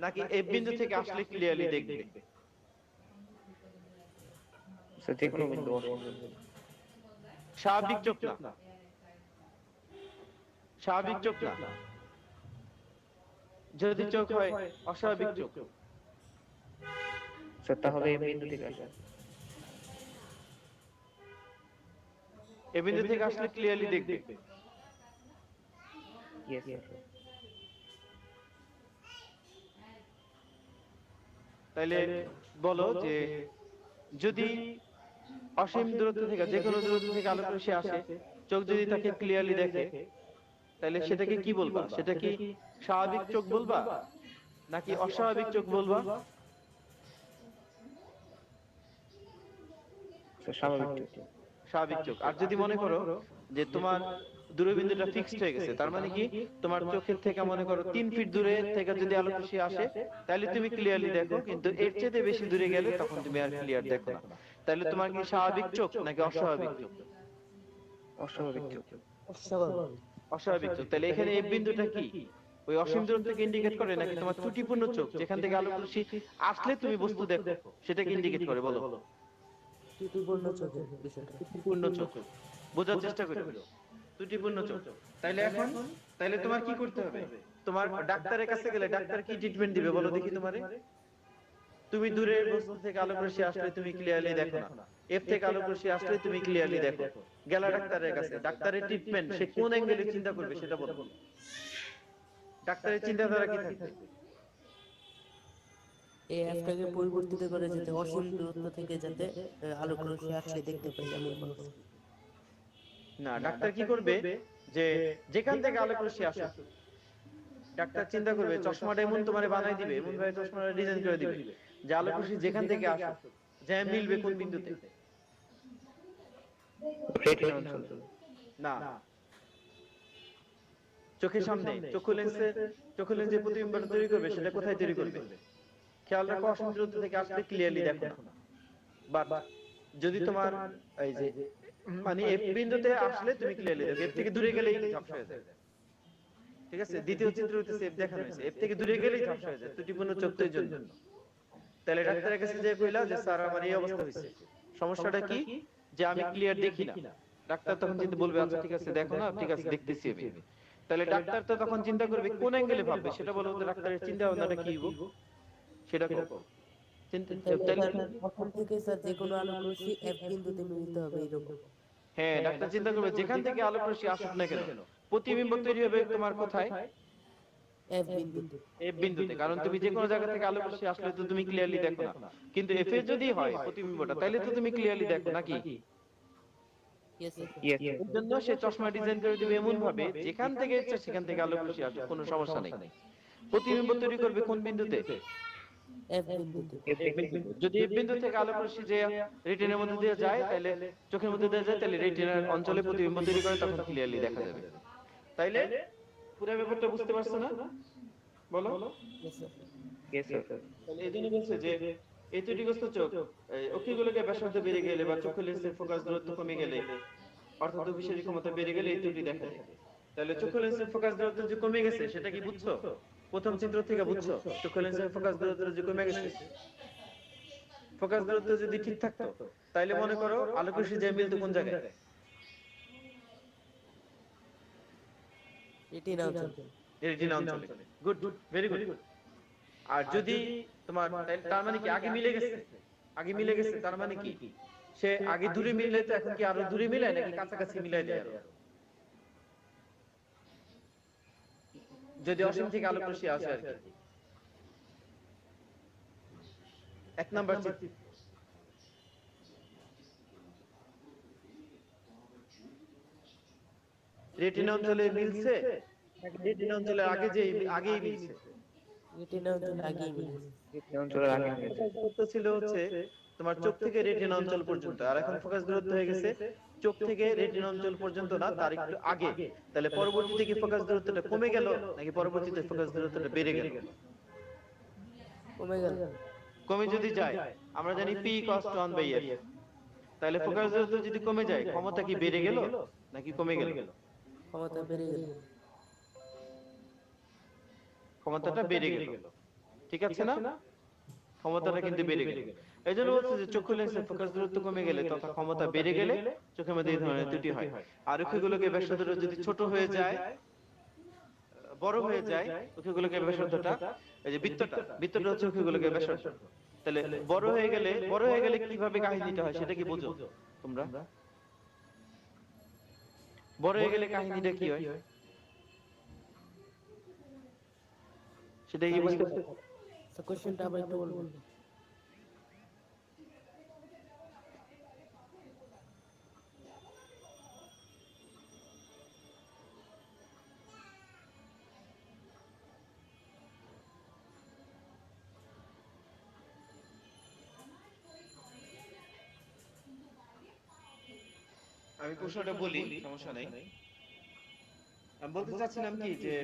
[SPEAKER 1] নাকি এফ বিন্দু থেকে আসলে ক্লিয়ারলি দেখবে?
[SPEAKER 4] স্যার যে কোনো বিন্দু
[SPEAKER 1] স্বাভাবিক চোখ না, স্বাভাবিক চোখ না, যদি চোখ হয় অস্বাভাবিক চোখ,
[SPEAKER 4] স্যার তাহলে এই বিন্দু থেকে আসে।
[SPEAKER 1] এ বিন্দু থেকে আসলে ক্লিয়ারলি দেখবে।
[SPEAKER 4] Yes sir.
[SPEAKER 1] তাহলে বলো যে যদি অসীম দূরত্ব থেকে যে কোনো দূরত্ব থেকে আলোক রশ্মি আসে, চোখ যদি তাকে ক্লিয়ারলি দেখে, তাহলে সেটাকে কি বলবা? সেটা কি স্বাভাবিক চোখ বলবা নাকি অস্বাভাবিক চোখ বলবা?
[SPEAKER 4] স্যার স্বাভাবিক চোখ।
[SPEAKER 1] স্বাভাবিক চোখ। আর যদি মনে করো যে তোমার দূরবিন্দুটা ফিক্সড হয়ে গেছে, তার মানে কি তোমার চোখের থেকে মনে করো 3 ফিট দূরে থেকে যদি আলোক রশ্মি আসে তাহলে তুমি ক্লিয়ারলি দেখো, কিন্তু এর চেয়ে বেশি দূরে গেলে তখন তুমি আর ক্লিয়ার দেখো না। তাহলে তোমার কি স্বাভাবিক চোখ নাকি অস্বাভাবিক চোখ?
[SPEAKER 4] অস্বাভাবিক চোখ।
[SPEAKER 1] অস্বাভাবিক চোখ। তাহলে এখানে এই বিন্দুটা কি ওই অসীম দূরত্বকে ইন্ডিকেট করে নাকি তোমার ত্রুটিপূর্ণ চোখ যেখান থেকে আলোক রশ্মি আসলে তুমি বস্তু দেখো সেটাকে ইন্ডিকেট করে? বলো।
[SPEAKER 5] ত্রুটিপূর্ণ চোখের বিষয়টা।
[SPEAKER 1] ত্রুটিপূর্ণ চোখ, বোঝার চেষ্টা করো, ত্রুটিপূর্ণ চোখ। তাহলে এখন তাহলে তোমার কি করতে হবে? তোমার ডাক্তারের কাছে গেলে ডাক্তার কি ট্রিটমেন্ট দিবে বলো দেখি তোমারে? তুমি দূরের বস্তু থেকে আলোক রশ্মি আসলে তুমি ক্লিয়ারলি দেখো না, এফ থেকে আলোক রশ্মি আসলে তুমি ক্লিয়ারলি দেখো, গেলা ডাক্তারের কাছে, ডাক্তারের ট্রিটমেন্ট সে কোন অ্যাঙ্গেলে চিন্তা করবে সেটা বলো। ডাক্তারের চিন্তাধারা কি থাকবে?
[SPEAKER 5] এই অ্যাপটাকে পরিবর্তিত করে যাতে অসীম দূরত্ব থেকে যাতে আলোক রশ্মি আসলে দেখতে পাই এমন ব্যবস্থা।
[SPEAKER 1] না, ডাক্তার কি করবে যে যেখান থেকে আলোক রশ্মি আসে ডাক্তার চিন্তা করবে চশমাটা এমন তোমারে বানাই দিবে, এমন ভাবে চশমাটা ডিজাইন করে দিবে যে আলোক রশ্মি যেখান থেকে আসে যা মিলবে কোন বিন্দুতে?
[SPEAKER 4] রেটিনা অঞ্চল।
[SPEAKER 1] না, চোখের সামনে চোখের লেন্সে প্রতিবিম্বটা তৈরি করবে, সেটা কোথায় তৈরি করবে? খেয়াল রাখো, অসীম দূরত্ব থেকে আসলে ক্লিয়ারলি দেখো না, বাট যদি তোমার এই যে মানে এফ বিন্দুতে আসলে তুমি ক্লিয়ারলি দেখো, এফ থেকে দূরে গেলেই ঝাপসা হয়ে যায়। ঠিক আছে, দ্বিতীয় চিত্র হইতে এফ দেখানো হয়েছে, এফ থেকে দূরে গেলেই ঝাপসা হয়ে যায়, ত্রুটিপূর্ণ চোখ তো জন্য। তাহলে ডাক্তারের কাছে যে কইলা যে স্যার আমার এই অবস্থা হয়েছে, সমস্যাটা কি যে আমি ক্লিয়ার দেখি না, ডাক্তার তখন চিন্তা বলবে আচ্ছা ঠিক আছে দেখো না, ঠিক আছে দেখতেছি আমি। তাহলে ডাক্তার তো তখন চিন্তা করবে কোন অ্যাঙ্গেলে ভাববে সেটা বলো, ডাক্তারের চিন্তা ভাবনাটা কি হইব সেটা করো।
[SPEAKER 5] প্রথম থেকে স্যার যে কোনো আলোক রশ্মি এফ বিন্দুতে মিলিত হবে এরকম।
[SPEAKER 1] হ্যাঁ, ডাক্তার চিন্তা করবে যেখান থেকে আলোক রশ্মি আসুক না কেন প্রতিবিম্ব তৈরি হবে তোমার কোথায়?
[SPEAKER 5] এফ বিন্দুতে।
[SPEAKER 1] এফ বিন্দুতে, কারণ তুমি যে কোনো জায়গা থেকে আলোক রশ্মি আসলে তো তুমি ক্লিয়ারলি দেখো না, কিন্তু এফ এ যদি হয় প্রতিবিম্বটা তাহলে তো তুমি ক্লিয়ারলি দেখো নাকি?
[SPEAKER 5] Yes sir.
[SPEAKER 4] ইয়েস
[SPEAKER 1] এর জন্য সে চশমা ডিজাইন করে দিবে এমন ভাবে যেখান থেকে ইচ্ছা সেখান থেকে আলোক রশ্মি আসবে, কোনো সমস্যা নেই। প্রতিবিম্ব তৈরি করবে কোন বিন্দুতে?
[SPEAKER 5] এফ বিন্দুতে।
[SPEAKER 1] এক বিন্দুতে। যদি এই বিন্দু থেকে আলোক রশ্মি যে রেটিনার মধ্যে দিয়ে যায়, তাহলে চোখের মধ্যে দিয়ে যায়, তাহলে রেটিনার অঞ্চলে প্রতিবিম্ব তৈরি করে, তখন ক্লিয়ারলি দেখা যাবে। তাইলে পুরো ব্যাপারটা বুঝতে পারছো না? বলো।
[SPEAKER 5] Yes sir.
[SPEAKER 4] Yes sir.
[SPEAKER 1] তাহলে এই জন্য বলছে যে এই ত্রুটিগ্রস্ত চোখ অক্ষিগোলকের ব্যাসার্ধ বেড়ে গেলে বা চোখের লেন্সের ফোকাস দূরত্ব কমে গেলে, অর্থাৎ অভিসারী ক্ষমতা বেড়ে গেলে এই ত্রুটি দেখা দেয়। তাহলে চোখের লেন্সের ফোকাস দূরত্ব যে কমে গেছে সেটা কি বুঝছো? প্রথম চিত্র থেকে বুঝছো চোখের লেন্সের ফোকাস দূরত্ব যে কমে গেছে? ফোকাস দূরত্ব যদি ঠিক থাকতো তাইলে মনে করো আলোক রশ্মি যে মিলতো কোন জায়গায়?
[SPEAKER 5] রেটিনা অঞ্চল।
[SPEAKER 1] রেটিনা অঞ্চলে। Good, very good. আর যদি তোমার তার মানে কি আগে মিলে গেছে? আগে মিলে গেছে তার মানে কি সে আগে দূরে মিললে তো এখন কি আরো দূরে মিলায় নাকি কাছাকাছি মিলাই দেয় আরো? যদি অসীম থেকে আলোক রশ্মি আসে আর কি। এক নাম্বার চিত্র। রেটিনা অঞ্চলে মিলছে নাকি রেটিনা অঞ্চলে আগে যে আগেই মিলছে?
[SPEAKER 5] রেটিনা অঞ্চল আগেই মিলছে।
[SPEAKER 4] অঞ্চলের আগে হয়েছে।
[SPEAKER 1] ফোকাস দূরত্ব ছিল হচ্ছে তোমার চোখ থেকে রেটিনা অঞ্চল পর্যন্ত, আর এখন ফোকাস দূরত্ব হয়ে গেছে চোখ থেকে রেটিনা অঞ্চল পর্যন্ত না, তার একটু আগে। তাহলে পরবর্তীতে কি ফোকাস দূরত্বটা কমে গেল নাকি পরবর্তীতে ফোকাস দূরত্বটা বেড়ে গেল?
[SPEAKER 5] কমে গেল।
[SPEAKER 1] কমে যদি যায়, আমরা জানি p cos 1/f, তাহলে ফোকাস দূরত্ব যদি কমে যায় ক্ষমতা কি বেড়ে গেল নাকি কমে গেল?
[SPEAKER 5] ক্ষমতা বেড়ে গেল।
[SPEAKER 1] ক্ষমতাটা বেড়ে গেল। ঠিক আছে না? ক্ষমতাটা কিন্তু বেড়ে গেল। এইজন্য বলছে যে চক্ষু লেন্সের ফোকাস দূরত্ব কমে গেলে তথা ক্ষমতা বেড়ে গেলে চোখের মধ্যে এই ধরনের ত্রুটি হয়। আর অক্ষিগোলকের ব্যাসার্ধটা যদি ছোট হয়ে যায়, বড় হয়ে যায়, অক্ষিগোলকের ব্যাসার্ধটা, এই যে বৃত্তটা হচ্ছে অক্ষিগোলকের ব্যাসার্ধ। তাহলে বড় হয়ে গেলে কিভাবে কাহিনীটা হয় সেটা কি বোঝো তোমরা? বড় হয়ে গেলে কাহিনীটা কি হয় সেটা কি বুঝতে পারছো?
[SPEAKER 5] স্যার কোশ্চেনটা আবার একটু বলবেন?
[SPEAKER 1] আমি প্রশ্নটা বলি, সমস্যা নাই। আমি বলতে চাচ্ছিলাম কি যে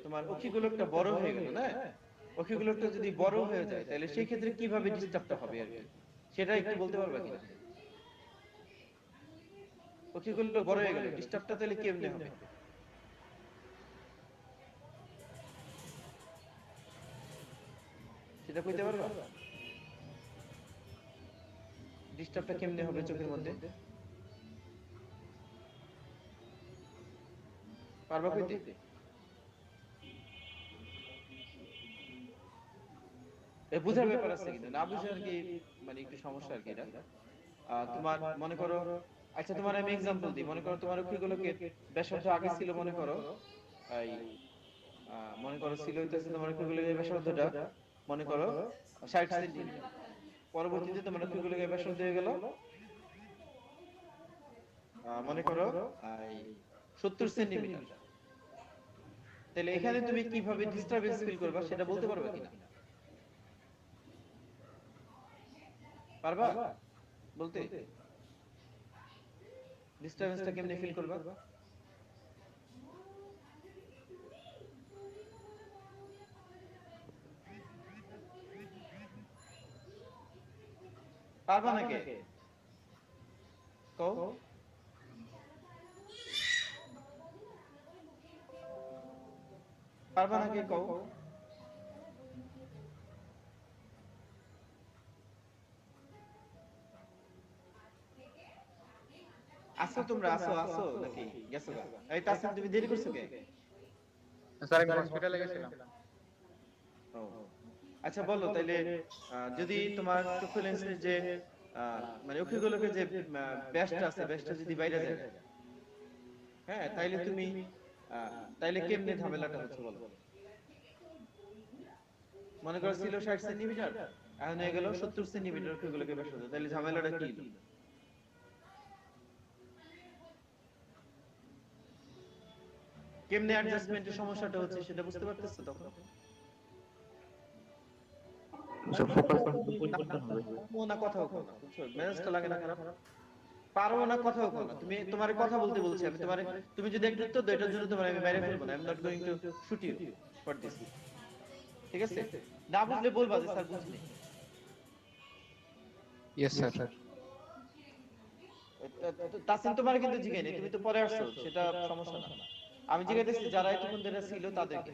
[SPEAKER 1] তোমার অক্ষিগোলকটা বড় হয়ে গেল না, অক্ষিগোলকটা যদি বড় হয়ে যায় তাহলে সেই ক্ষেত্রে কিভাবে ডিস্টার্বটা হবে আর কি, সেটা একটু বলতে পারবা কিনা? অক্ষিগোলক বড় হয়ে গেল, ডিস্টার্বটা তাহলে কেমনে হবে সেটা কইতে পারবা? ডিস্টার্বটা কেমনে হবে চোখের মধ্যে, পারবা কইতে? এ বুঝার ব্যাপার আছে কিন্তু না বুঝে আর কি, মানে একটু সমস্যা আর কি এটা। তোমার মনে করো, আচ্ছা তোমার আমি এক্সাম্পল দিই, মনে করো তোমার অক্ষিগোলকের ব্যাসার্ধ আগে ছিল মনে করো এই মনে করো ছিল হইতেছে তোমার অক্ষিগোলকের ব্যাসার্ধটা মনে করো 60 সেন্টিমিটার, পরবর্তীতে তোমার অক্ষিগোলকের ব্যাসার্ধ হয়ে গেল মনে করো এই 70 সেন্টিমিটার। তাহলে এখানে তুমি কিভাবে ডিস্টারবেন্স ফিল করবা সেটা বলতে পারবে কিনা? পারবা বলতে? ডিস্টারবেন্সটা কেমনে ফিল করবা? পারবা নাকি কও? পারবা নাকি কও? আসো তোমরা, আসো নাকি গেছো গা? এই তাসিম তুমি দেরি করছো কে?
[SPEAKER 4] স্যার আমি হসপিটালে গেছিলাম।
[SPEAKER 1] ও আচ্ছা বলো তাইলে, যদি তোমার চক্ষু লেন্সের যে মানে অক্ষিগোলকের যে ব্যাসটা আছে, ব্যাসটা যদি বাইরে যায়, হ্যাঁ তাইলে তুমি তাইলে কেমনে ঝামেলাটা হচ্ছে বলো? মনে করো ছিল 60 সেন্টিমিটার, এখন হয়ে গেল 70 সেন্টিমিটার অক্ষগুলোকে ব্যাসার্ধ, তাহলে ঝামেলাটা কি? কেমনে অ্যাডজাস্টমেন্টের সমস্যাটা হচ্ছে সেটা বুঝতে পারতেছো তখন?
[SPEAKER 4] সব ফোকাস পরিবর্তন হবে।
[SPEAKER 1] ও না কথাও কও না, বুঝছো? মেজাজটা লাগে না খারাপ? পারো না কথাও কও না, তুমি তোমার কথা বলতে বলছি আমি তোমারে, তুমি যদি একটু উত্তর দাও এটার জন্য তোমার আমি বাইরে ফেলবো না, I am not going to shoot you for this, ঠিক আছে? না বুঝলে বলবা যে স্যার বুঝিনি।
[SPEAKER 7] Yes sir.
[SPEAKER 1] তাসিন তোমার কিন্তু জিজ্ঞাসা তুমি তো পরে আসছো, সেটা সমস্যা না। আমি জিজ্ঞাসা যারা এতক্ষণ ধরে ছিল তাদেরকে,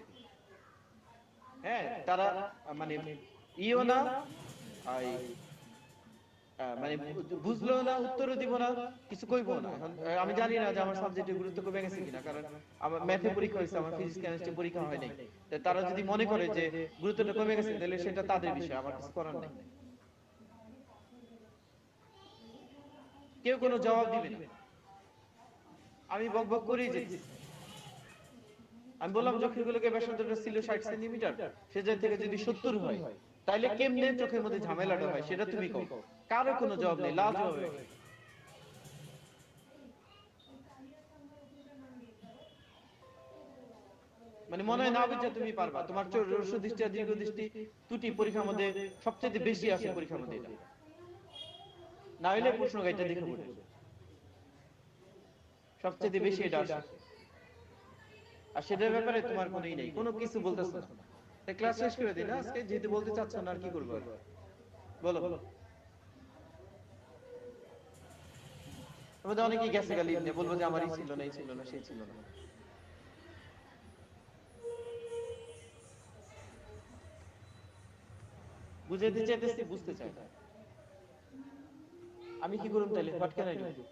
[SPEAKER 1] হ্যাঁ তারা মানে ইও না আই মানে বুঝলো না, উত্তরও দিব না, কিছু কইবো না। এখন আমি জানি না যে আমার সাবজেক্টের গুরুত্ব কমে গেছে কিনা, কারণ আমার ম্যাথে পরীক্ষা হয়েছে, আমার ফিজিক্স কেমিস্ট্রি পরীক্ষা হয় নাই। তারা যদি মনে করে যে গুরুত্বটা কমে গেছে তাহলে সেটা তাদের বিষয়, আমার কিছু করার নেই। কেউ কোনো জবাব দিবে না, আমি বকবক করেই যেতেছি। আমি বললাম চোখগুলোকে ব্যাসার্ধটা ছিল 60 সেন্টিমিটার, সে জায়গা থেকে যদি 70 হয় তাইলে কেমনে চোখের মধ্যে ঝামেলাটা হয় সেটা তুমি কও। কারো কোনো জবাব নেই, লাল জবাব হয়ে গেছে। মানে মনে হয় না বুঝছো তুমি পারবা, তোমার রস্য দৃষ্টি আর দীর্ঘ দৃষ্টি ত্রুটি পরীক্ষার মধ্যে সবচেয়ে বেশি আসে পরীক্ষার মধ্যে, এটা না হইলে প্রশ্ন গাইটা দেখে পড়ে সবচেয়ে বেশি এটা আসে। আর সেটার ব্যাপারে তোমার কোনো ই নেই, কোনো কিছু বলতেছ না। তাই ক্লাস শেষ করে দিই না আজকে, যেহেতু বলতে চাচ্ছ না আর কি করবো, বলো বলো। আমাদের অনেকেই গেছে গালি নিয়ে বলবো যে আমারই ছিল না, এই ছিল না, সেই ছিল না। বুঝাইতে চাইতেছি, বুঝতে চাই না। আমি কি করুম তাইলে? What can I do?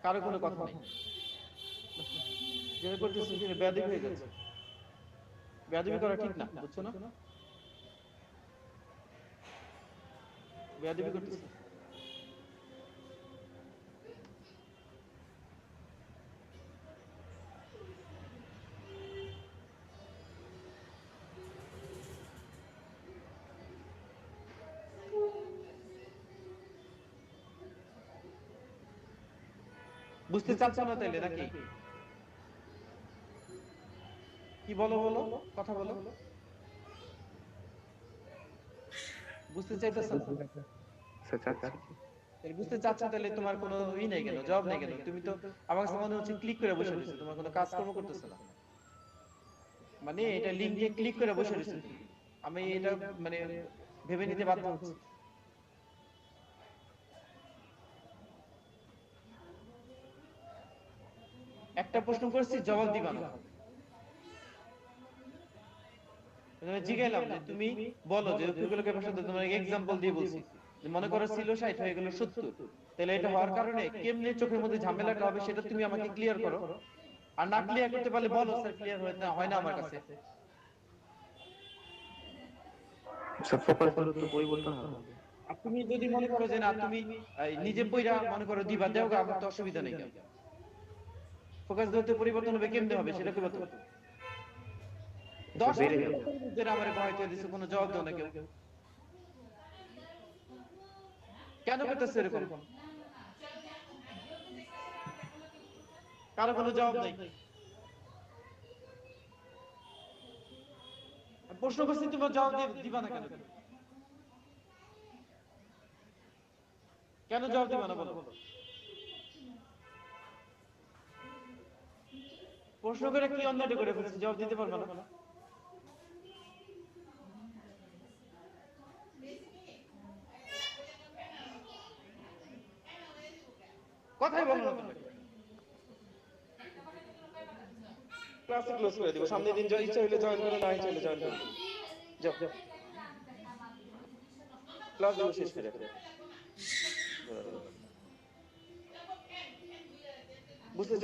[SPEAKER 1] কারো কোনো কথা নেই, যেটা করতেছে সেটা বেয়াদবি হয়ে যাচ্ছে। বেয়াদবি করা ঠিক না, বুঝছো না? বেয়াদবি করতেছে। বুঝতে চাচ্ছ না তাইলে নাকি? কি বলো বলো, কথা বলো। বুঝতে চাইতেছ না? বুঝতে চাচ্ছ তাহলে তোমার কোনো ই নাই কেন, জবাব নাই কেন? তুমি তো আমার কাছে মনে হচ্ছে ক্লিক করে বসে রয়েছো, তোমার কোনো কাজকর্ম করতেছ না। মানে এটা লিংক দিয়ে ক্লিক করে বসে রয়েছো তুমি। আমি এটা মানে ভেবে নিতে বাধ্য হচ্ছি। একটা প্রশ্ন করছি, জবাব দিবা না। জিজ্ঞাইলাম যে তুমি বলো যে অক্ষগুলোকে ভাষাতে তোমার এক্সাম্পল দিয়ে বলছি, যে মনে করো ছিল 60 হয়ে গেল 70, তাহলে এটা হওয়ার কারণে কেমনে চোখের মধ্যে ঝামেলাটা হবে সেটা তুমি আমাকে ক্লিয়ার করো। আর না ক্লিয়ার করতে পারলে বলো স্যার ক্লিয়ার হয় না আমার কাছে।
[SPEAKER 4] সব ফোকাস তো পরিবর্তন হবে।
[SPEAKER 1] আর তুমি যদি মনে করো যে না তুমি নিজে পয়রা মনে করো দিবা, দেও গা, আমার তো অসুবিধা নেই। ফোকাস ধরতে পরিবর্তন হবে, কেমনে হবে সেটা কি বলতে? 10 মিনিটের আমারে বহাইতে দিছে, কোনো জবাব দাও না কেউ। কেন করতেছে এরকম? কারো কোনো জবাব নাই। প্রশ্ন করছি, তোমার জবাব দিবা না কেন? কেন জবাব দিবা না বলো? প্রশ্ন করে কি অন্যায় করে ফেলছি, জবাব দিতে পারবে না? কথাই বলো না তুমি। ক্লাস ক্লোজ করে দিব, সামনের দিন ইচ্ছা হইলে জয়েন করো, না ইচ্ছা হইলে জয়েন করো। যাও ক্লাস শেষ করে বুঝতে